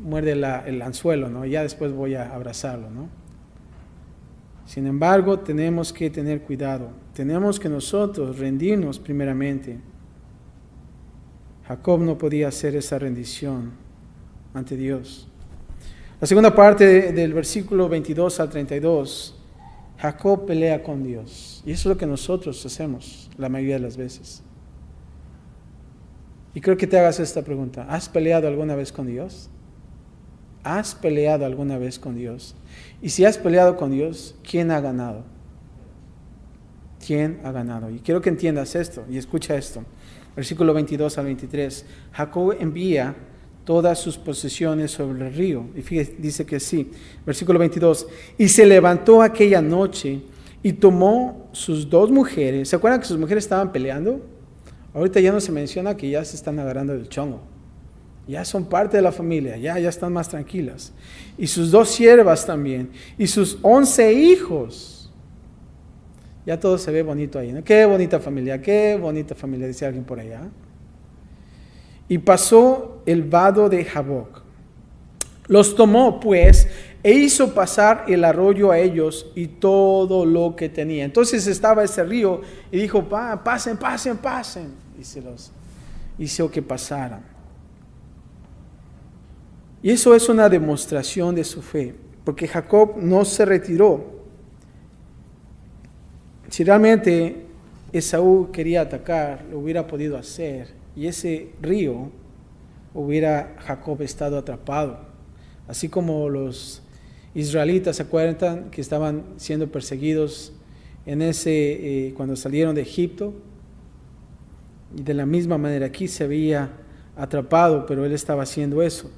muerde el anzuelo, ¿no? Y ya después voy a abrazarlo, ¿no? Sin embargo, tenemos que tener cuidado. Tenemos que nosotros rendirnos primeramente. Jacob no podía hacer esa rendición ante Dios. La segunda parte del versículo 22 al 32, Jacob pelea con Dios. Y eso es lo que nosotros hacemos la mayoría de las veces. Y creo que te hagas esta pregunta. ¿Has peleado alguna vez con Dios? ¿Has peleado alguna vez con Dios? Y si has peleado con Dios, ¿quién ha ganado? ¿Quién ha ganado? Y quiero que entiendas esto y escucha esto. Versículo 22 al 23. Jacob envía todas sus posesiones sobre el río. Y fíjate, dice que sí. Versículo 22. Y se levantó aquella noche y tomó sus 2 mujeres. ¿Se acuerdan que sus mujeres estaban peleando? Ahorita ya no se menciona que ya se están agarrando del chongo. Ya son parte de la familia, ya están más tranquilas. Y sus 2 siervas también. Y sus 11 hijos. Ya todo se ve bonito ahí, ¿no? Qué bonita familia, dice alguien por allá. Y pasó el vado de Jaboc. Los tomó, pues, e hizo pasar el arroyo a ellos y todo lo que tenía. Entonces estaba ese río y dijo, pasen. Y se los hizo que pasaran. Y eso es una demostración de su fe, porque Jacob no se retiró. Si realmente Esaú quería atacar, lo hubiera podido hacer, y ese río hubiera Jacob estado atrapado. Así como los israelitas, ¿se acuerdan que estaban siendo perseguidos cuando salieron de Egipto? Y de la misma manera aquí se había atrapado, pero él estaba haciendo eso.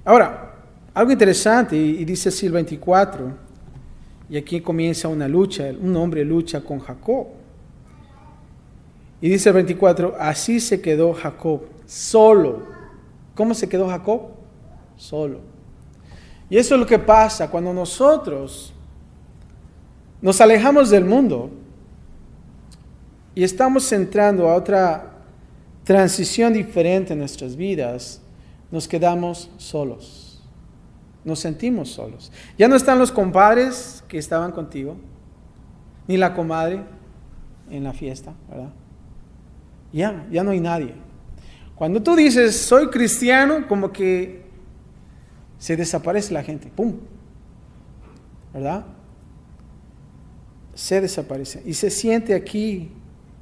Ahora, algo interesante, y dice así el 24, y aquí comienza una lucha, un hombre lucha con Jacob. Y dice el 24, así se quedó Jacob solo. ¿Cómo se quedó Jacob? Solo. Y eso es lo que pasa cuando nosotros nos alejamos del mundo y estamos entrando a otra transición diferente en nuestras vidas. Nos quedamos solos, nos sentimos solos. Ya no están los compadres que estaban contigo, ni la comadre en la fiesta, ¿verdad? Ya no hay nadie. Cuando tú dices, soy cristiano, como que se desaparece la gente, ¡pum! ¿Verdad? Se desaparece. Y se siente aquí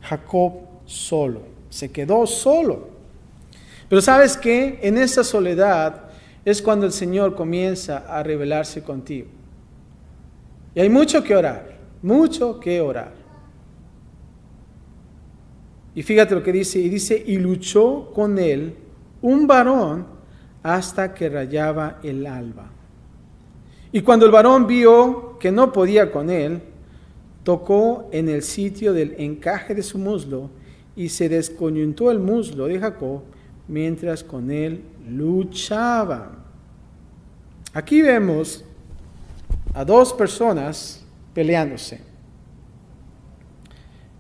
Jacob solo, se quedó solo. Pero ¿sabes qué? En esa soledad es cuando el Señor comienza a revelarse contigo. Y hay mucho que orar. mucho que orar. Y fíjate lo que dice, y luchó con él un varón hasta que rayaba el alba. Y cuando el varón vio que no podía con él, tocó en el sitio del encaje de su muslo y se descoyuntó el muslo de Jacob mientras con él luchaba. Aquí vemos a dos personas peleándose.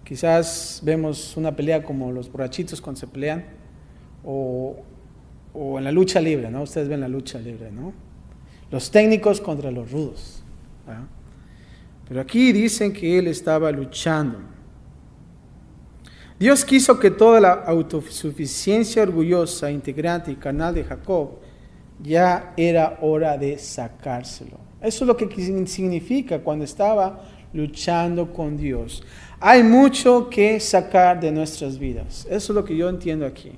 Quizás vemos una pelea como los borrachitos cuando se pelean, o en la lucha libre, ¿no? Ustedes ven la lucha libre, ¿no? Los técnicos contra los rudos, ¿verdad? Pero aquí dicen que él estaba luchando. Dios quiso que toda la autosuficiencia orgullosa, integrante y carnal de Jacob ya era hora de sacárselo. Eso es lo que significa cuando estaba luchando con Dios. Hay mucho que sacar de nuestras vidas. Eso es lo que yo entiendo aquí.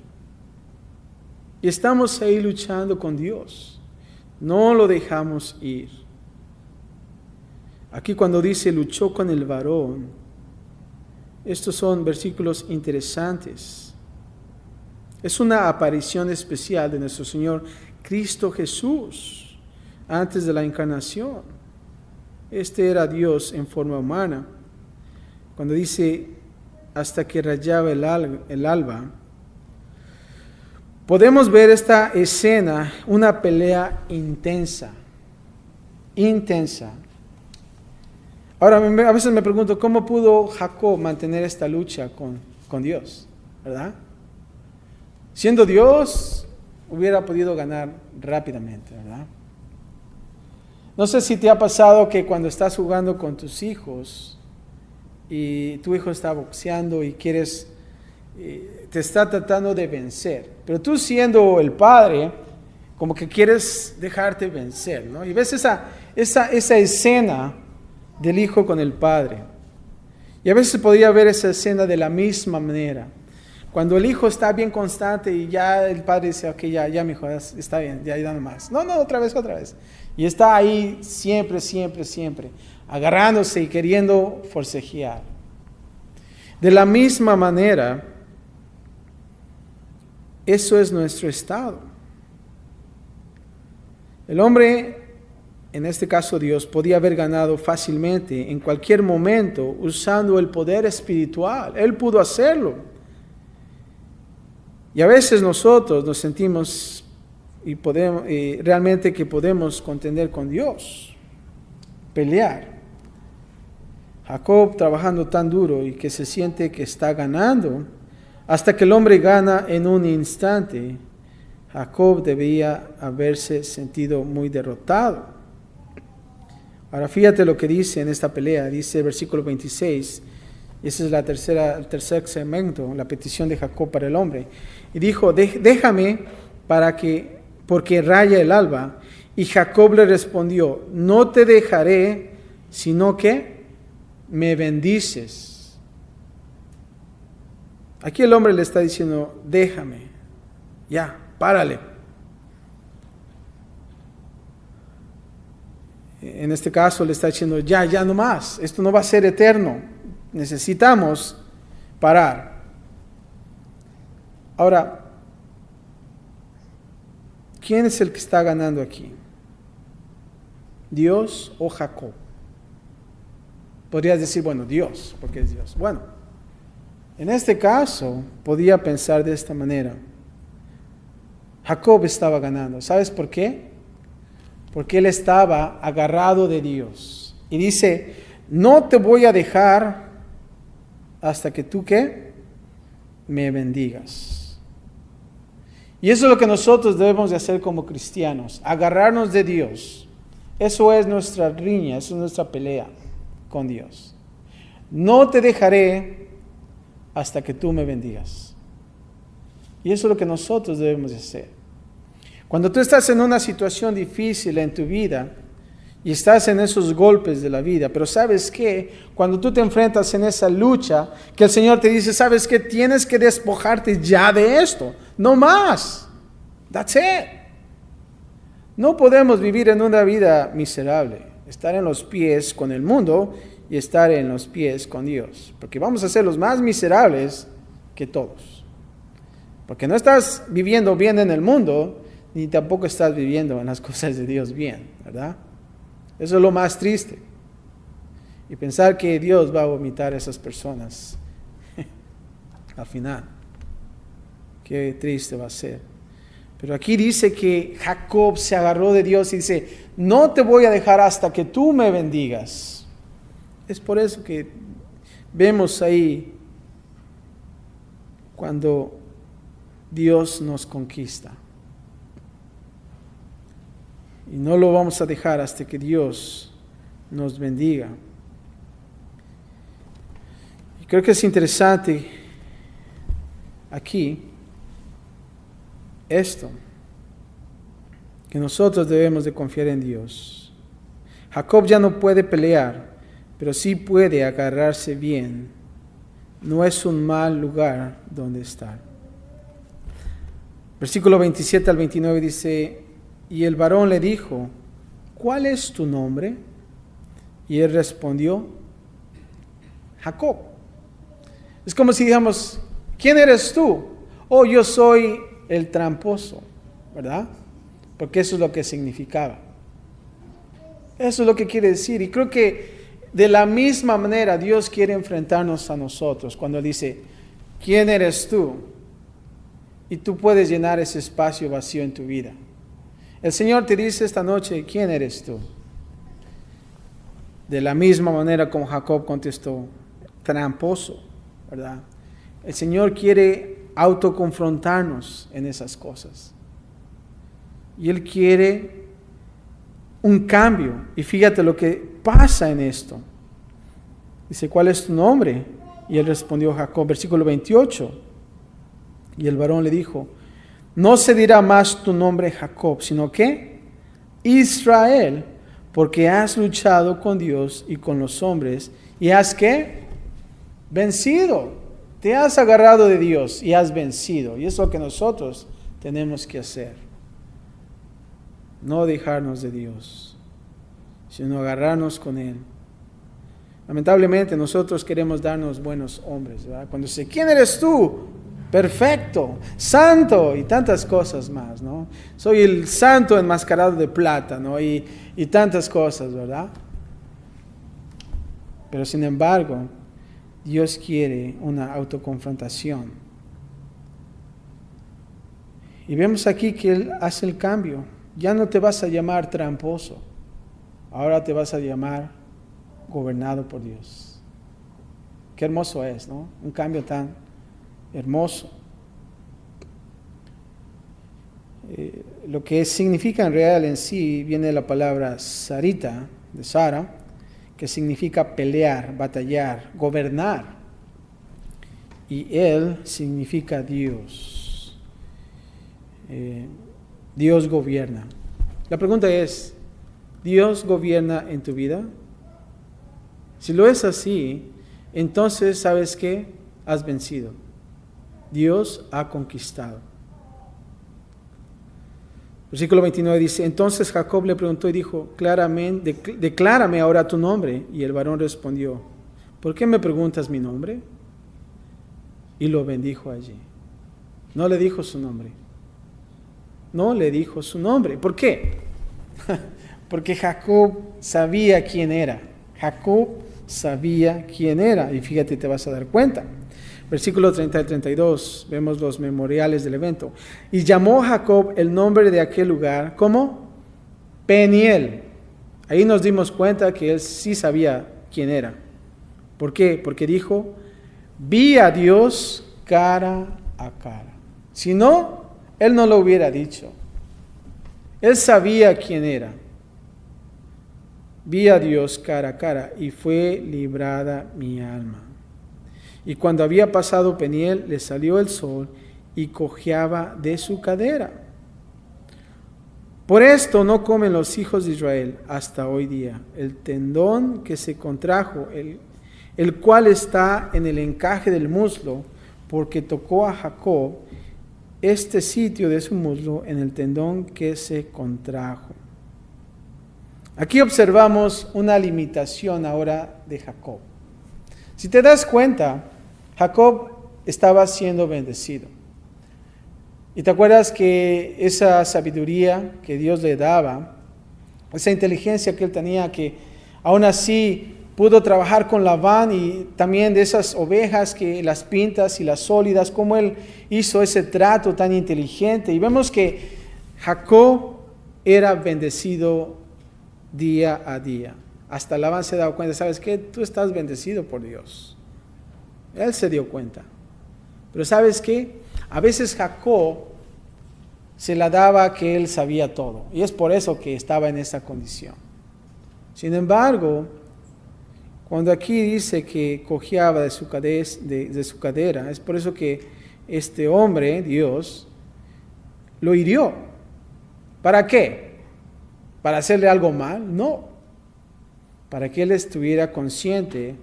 Y estamos ahí luchando con Dios. No lo dejamos ir. Aquí cuando dice luchó con el varón, estos son versículos interesantes. Es una aparición especial de nuestro Señor Cristo Jesús antes de la encarnación. Este era Dios en forma humana. Cuando dice hasta que rayaba el alba, podemos ver esta escena, una pelea intensa. Ahora, a veces me pregunto, ¿cómo pudo Jacob mantener esta lucha con Dios? ¿Verdad? Siendo Dios, hubiera podido ganar rápidamente, ¿verdad? No sé si te ha pasado que cuando estás jugando con tus hijos y tu hijo está boxeando y te está tratando de vencer, pero tú siendo el padre, como que quieres dejarte vencer, ¿no? Y ves esa escena del hijo con el padre. Y a veces podría ver esa escena de la misma manera. Cuando el hijo está bien constante y ya el padre dice, ok, ya mi hijo, está bien, ya no más. No, otra vez. Y está ahí siempre, agarrándose y queriendo forcejear. De la misma manera, eso es nuestro estado. El hombre, en este caso Dios, podía haber ganado fácilmente en cualquier momento usando el poder espiritual. Él pudo hacerlo. Y a veces nosotros nos sentimos realmente que podemos contender con Dios, pelear. Jacob trabajando tan duro y que se siente que está ganando, hasta que el hombre gana en un instante. Jacob debía haberse sentido muy derrotado. Ahora fíjate lo que dice en esta pelea, dice el versículo 26, y ese es el tercer segmento, la petición de Jacob para el hombre. Y dijo, déjame porque raya el alba. Y Jacob le respondió, no te dejaré, sino que me bendices. Aquí el hombre le está diciendo, déjame, ya, párale. En este caso le está diciendo, ya no más, esto no va a ser eterno, necesitamos parar. Ahora, ¿quién es el que está ganando aquí? ¿Dios o Jacob? Podrías decir, bueno, Dios, porque es Dios. Bueno, en este caso, podía pensar de esta manera. Jacob estaba ganando. ¿Sabes por qué? Porque él estaba agarrado de Dios. Y dice, no te voy a dejar hasta que tú, ¿qué? Me bendigas. Y eso es lo que nosotros debemos de hacer como cristianos, agarrarnos de Dios. Eso es nuestra riña, eso es nuestra pelea con Dios. No te dejaré hasta que tú me bendigas. Y eso es lo que nosotros debemos de hacer. Cuando tú estás en una situación difícil en tu vida y estás en esos golpes de la vida, pero ¿sabes qué? Cuando tú te enfrentas en esa lucha, que el Señor te dice, ¿sabes qué? Tienes que despojarte ya de esto, no más. That's it. No podemos vivir en una vida miserable, estar en los pies con el mundo y estar en los pies con Dios, porque vamos a ser los más miserables que todos. Porque no estás viviendo bien en el mundo, ni tampoco estás viviendo en las cosas de Dios bien, ¿verdad? Eso es lo más triste. Y pensar que Dios va a vomitar a esas personas al final. Qué triste va a ser. Pero aquí dice que Jacob se agarró de Dios y dice, no te voy a dejar hasta que tú me bendigas. Es por eso que vemos ahí cuando Dios nos conquista. Y no lo vamos a dejar hasta que Dios nos bendiga. Y creo que es interesante aquí esto, que nosotros debemos de confiar en Dios. Jacob ya no puede pelear, pero sí puede agarrarse bien. No es un mal lugar donde estar. Versículo 27 al 29 dice, y el varón le dijo, ¿cuál es tu nombre? Y él respondió, Jacob. Es como si digamos, ¿quién eres tú? Oh, yo soy el tramposo, ¿verdad? Porque eso es lo que significaba. Eso es lo que quiere decir. Y creo que de la misma manera Dios quiere enfrentarnos a nosotros cuando dice, ¿quién eres tú? Y tú puedes llenar ese espacio vacío en tu vida. El Señor te dice esta noche, ¿quién eres tú? De la misma manera como Jacob contestó, tramposo, ¿verdad? El Señor quiere autoconfrontarnos en esas cosas. Y Él quiere un cambio. Y fíjate lo que pasa en esto. Dice, ¿cuál es tu nombre? Y él respondió Jacob, versículo 28. Y el varón le dijo, no se dirá más tu nombre Jacob, sino que Israel, porque has luchado con Dios y con los hombres, y has ¿qué? Vencido. Te has agarrado de Dios y has vencido. Y es lo que nosotros tenemos que hacer. No dejarnos de Dios, sino agarrarnos con Él. Lamentablemente nosotros queremos darnos buenos hombres, ¿verdad? Cuando dice, ¿quién eres tú? Perfecto, santo y tantas cosas más, ¿no? Soy el santo enmascarado de plata, ¿no? Y tantas cosas, ¿verdad? Pero sin embargo, Dios quiere una autoconfrontación. Y vemos aquí que Él hace el cambio. Ya no te vas a llamar tramposo, ahora te vas a llamar gobernado por Dios. Qué hermoso es, ¿no? Un cambio tan hermoso. Lo que significa en real en sí viene de la palabra sarita, de Sara, que significa pelear, batallar, gobernar. Y Él significa Dios. Dios gobierna. La pregunta es, ¿Dios gobierna en tu vida? Si lo es así, entonces, ¿sabes qué? Has vencido. Dios ha conquistado. Versículo 29 dice, entonces Jacob le preguntó y dijo, claramente, declárame ahora tu nombre. Y el varón respondió, ¿por qué me preguntas mi nombre? Y lo bendijo allí. No le dijo su nombre. No le dijo su nombre. ¿Por qué? Porque Jacob sabía quién era. Jacob sabía quién era. Y fíjate, te vas a dar cuenta. Versículo 30 al 32, vemos los memoriales del evento. Y llamó Jacob el nombre de aquel lugar, ¿cómo? Peniel. Ahí nos dimos cuenta que él sí sabía quién era. ¿Por qué? Porque dijo, vi a Dios cara a cara. Si no, él no lo hubiera dicho. Él sabía quién era. Vi a Dios cara a cara y fue librada mi alma. Y cuando había pasado Peniel, le salió el sol y cojeaba de su cadera. Por esto no comen los hijos de Israel hasta hoy día. El tendón que se contrajo, el cual está en el encaje del muslo, porque tocó a Jacob este sitio de su muslo en el tendón que se contrajo. Aquí observamos una limitación ahora de Jacob. Si te das cuenta, Jacob estaba siendo bendecido. Y te acuerdas que esa sabiduría que Dios le daba, esa inteligencia que él tenía, que aún así pudo trabajar con Labán y también de esas ovejas, que las pintas y las sólidas, cómo él hizo ese trato tan inteligente. Y vemos que Jacob era bendecido día a día. Hasta Labán se daba cuenta, ¿sabes qué? Tú estás bendecido por Dios. Él se dio cuenta. Pero ¿sabes qué? A veces Jacob se la daba que él sabía todo. Y es por eso que estaba en esa condición. Sin embargo, cuando aquí dice que cojeaba de su cadera, es por eso que este hombre, Dios, lo hirió. ¿Para qué? ¿Para hacerle algo mal? No. Para que él estuviera consciente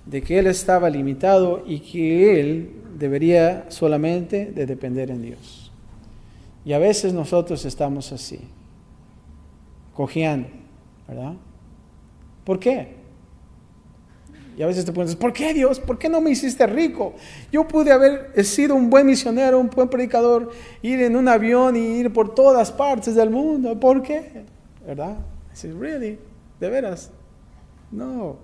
de que él estaba limitado y que él debería solamente de depender en Dios. Y a veces nosotros estamos así, cojeando, ¿verdad? ¿Por qué? Y a veces te preguntas, ¿por qué, Dios? ¿Por qué no me hiciste rico? Yo pude haber sido un buen misionero, un buen predicador, ir en un avión y ir por todas partes del mundo. ¿Por qué? ¿Verdad? Dices, ¿really? ¿De veras? No.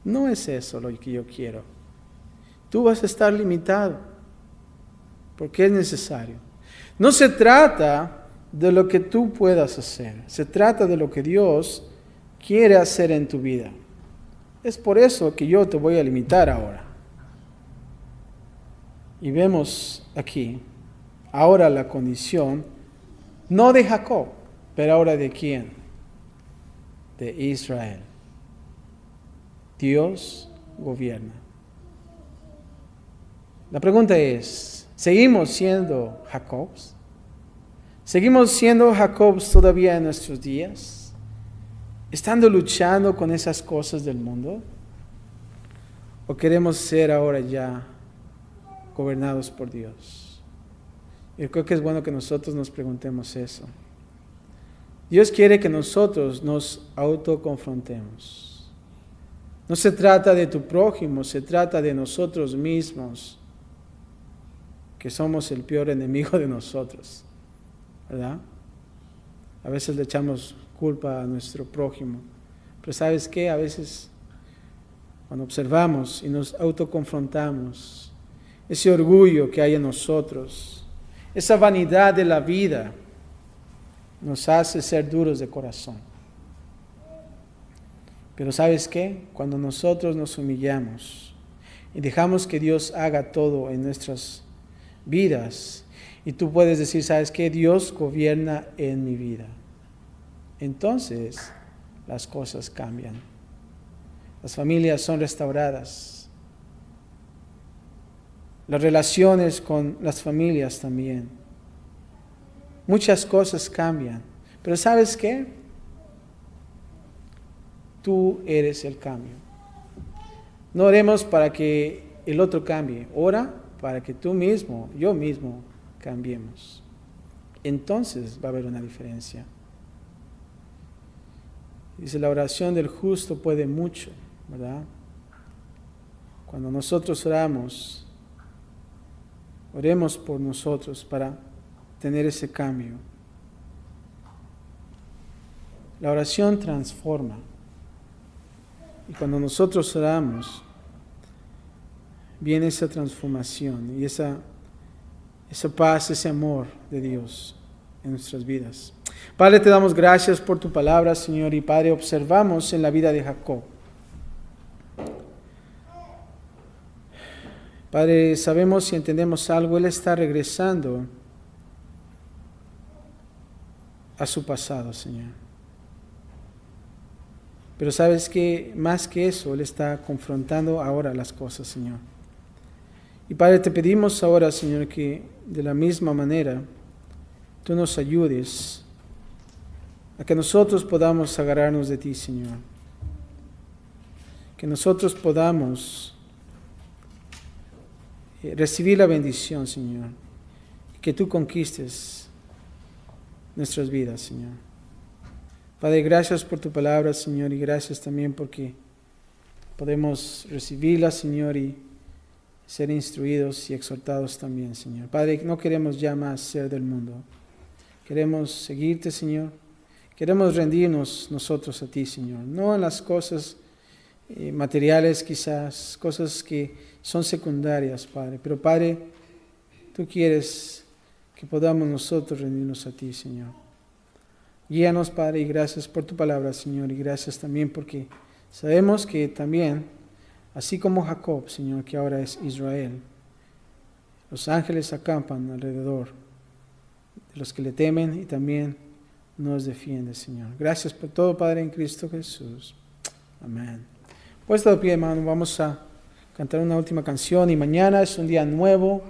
No es eso lo que yo quiero. Tú vas a estar limitado porque es necesario. No se trata de lo que tú puedas hacer. Se trata de lo que Dios quiere hacer en tu vida. Es por eso que yo te voy a limitar ahora. Y vemos aquí, ahora la condición, no de Jacob, pero ahora de quién? De Israel. Dios gobierna. La pregunta es, ¿seguimos siendo Jacobs? ¿Seguimos siendo Jacobs todavía en nuestros días? ¿Estando luchando con esas cosas del mundo? ¿O queremos ser ahora ya gobernados por Dios? Yo creo que es bueno que nosotros nos preguntemos eso. Dios quiere que nosotros nos autoconfrontemos. No se trata de tu prójimo, se trata de nosotros mismos, que somos el peor enemigo de nosotros, ¿verdad? A veces le echamos culpa a nuestro prójimo, pero ¿sabes qué? A veces cuando observamos y nos autoconfrontamos, ese orgullo que hay en nosotros, esa vanidad de la vida, nos hace ser duros de corazón. Pero ¿sabes qué? Cuando nosotros nos humillamos y dejamos que Dios haga todo en nuestras vidas, y tú puedes decir, ¿sabes qué? Dios gobierna en mi vida. Entonces, las cosas cambian. Las familias son restauradas. Las relaciones con las familias también. Muchas cosas cambian. Pero ¿sabes qué? Tú eres el cambio. No oremos para que el otro cambie. Ora para que tú mismo, yo mismo, cambiemos. Entonces va a haber una diferencia. Dice, la oración del justo puede mucho, ¿verdad? Cuando nosotros oramos, oremos por nosotros para tener ese cambio. La oración transforma. Y cuando nosotros oramos, viene esa transformación y esa paz, ese amor de Dios en nuestras vidas. Padre, te damos gracias por tu palabra, Señor, y Padre, observamos en la vida de Jacob. Padre, sabemos y entendemos algo, él está regresando a su pasado, Señor. Pero sabes que más que eso, él está confrontando ahora las cosas, Señor. Y Padre, te pedimos ahora, Señor, que de la misma manera tú nos ayudes a que nosotros podamos agarrarnos de ti, Señor. Que nosotros podamos recibir la bendición, Señor. Y que tú conquistes nuestras vidas, Señor. Padre, gracias por tu palabra, Señor, y gracias también porque podemos recibirla, Señor, y ser instruidos y exhortados también, Señor. Padre, no queremos ya más ser del mundo. Queremos seguirte, Señor. Queremos rendirnos nosotros a ti, Señor. No en las cosas materiales quizás, cosas que son secundarias, Padre. Pero, Padre, tú quieres que podamos nosotros rendirnos a ti, Señor. Guíanos, Padre, y gracias por tu palabra, Señor. Y gracias también porque sabemos que también, así como Jacob, Señor, que ahora es Israel, los ángeles acampan alrededor de los que le temen y también nos defiende, Señor. Gracias por todo, Padre, en Cristo Jesús. Amén. Puesto de pie, hermano, vamos a cantar una última canción y mañana es un día nuevo,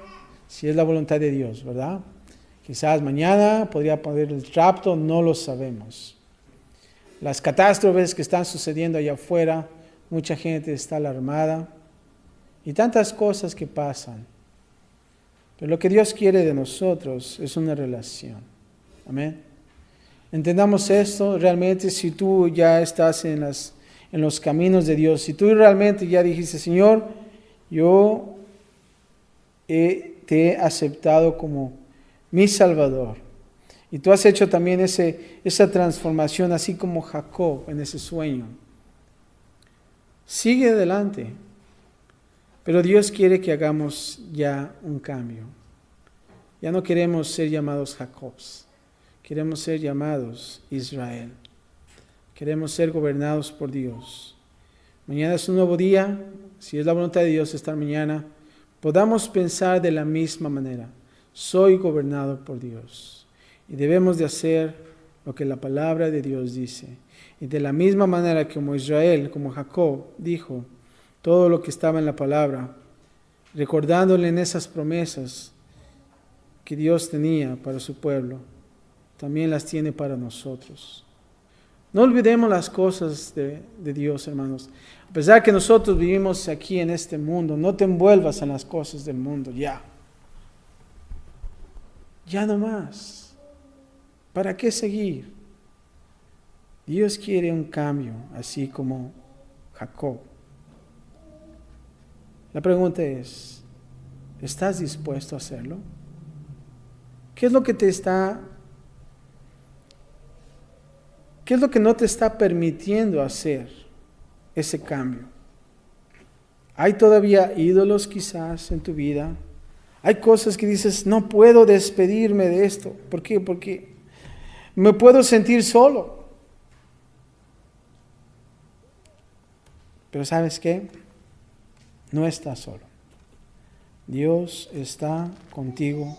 si es la voluntad de Dios, ¿verdad? Quizás mañana podría poner el rapto, no lo sabemos. Las catástrofes que están sucediendo allá afuera, mucha gente está alarmada y tantas cosas que pasan. Pero lo que Dios quiere de nosotros es una relación. Amén. Entendamos esto, realmente si tú ya estás en los caminos de Dios, si tú realmente ya dijiste, Señor, yo te he aceptado como mi Salvador. Y tú has hecho también esa transformación, así como Jacob en ese sueño. Sigue adelante. Pero Dios quiere que hagamos ya un cambio. Ya no queremos ser llamados Jacobs. Queremos ser llamados Israel. Queremos ser gobernados por Dios. Mañana es un nuevo día. Si es la voluntad de Dios estar mañana, podamos pensar de la misma manera. Soy gobernado por Dios. Y debemos de hacer lo que la palabra de Dios dice. Y de la misma manera que como Israel, como Jacob, dijo todo lo que estaba en la palabra, recordándole en esas promesas que Dios tenía para su pueblo, también las tiene para nosotros. No olvidemos las cosas de Dios, hermanos. A pesar que nosotros vivimos aquí en este mundo, no te envuelvas en las cosas del mundo, ya. Ya no más. ¿Para qué seguir? Dios quiere un cambio, así como Jacob. La pregunta es, ¿estás dispuesto a hacerlo? ¿Qué es lo que no te está permitiendo hacer ese cambio? ¿Hay todavía ídolos quizás en tu vida? Hay cosas que dices, no puedo despedirme de esto. ¿Por qué? Porque me puedo sentir solo. Pero ¿sabes qué? No estás solo. Dios está contigo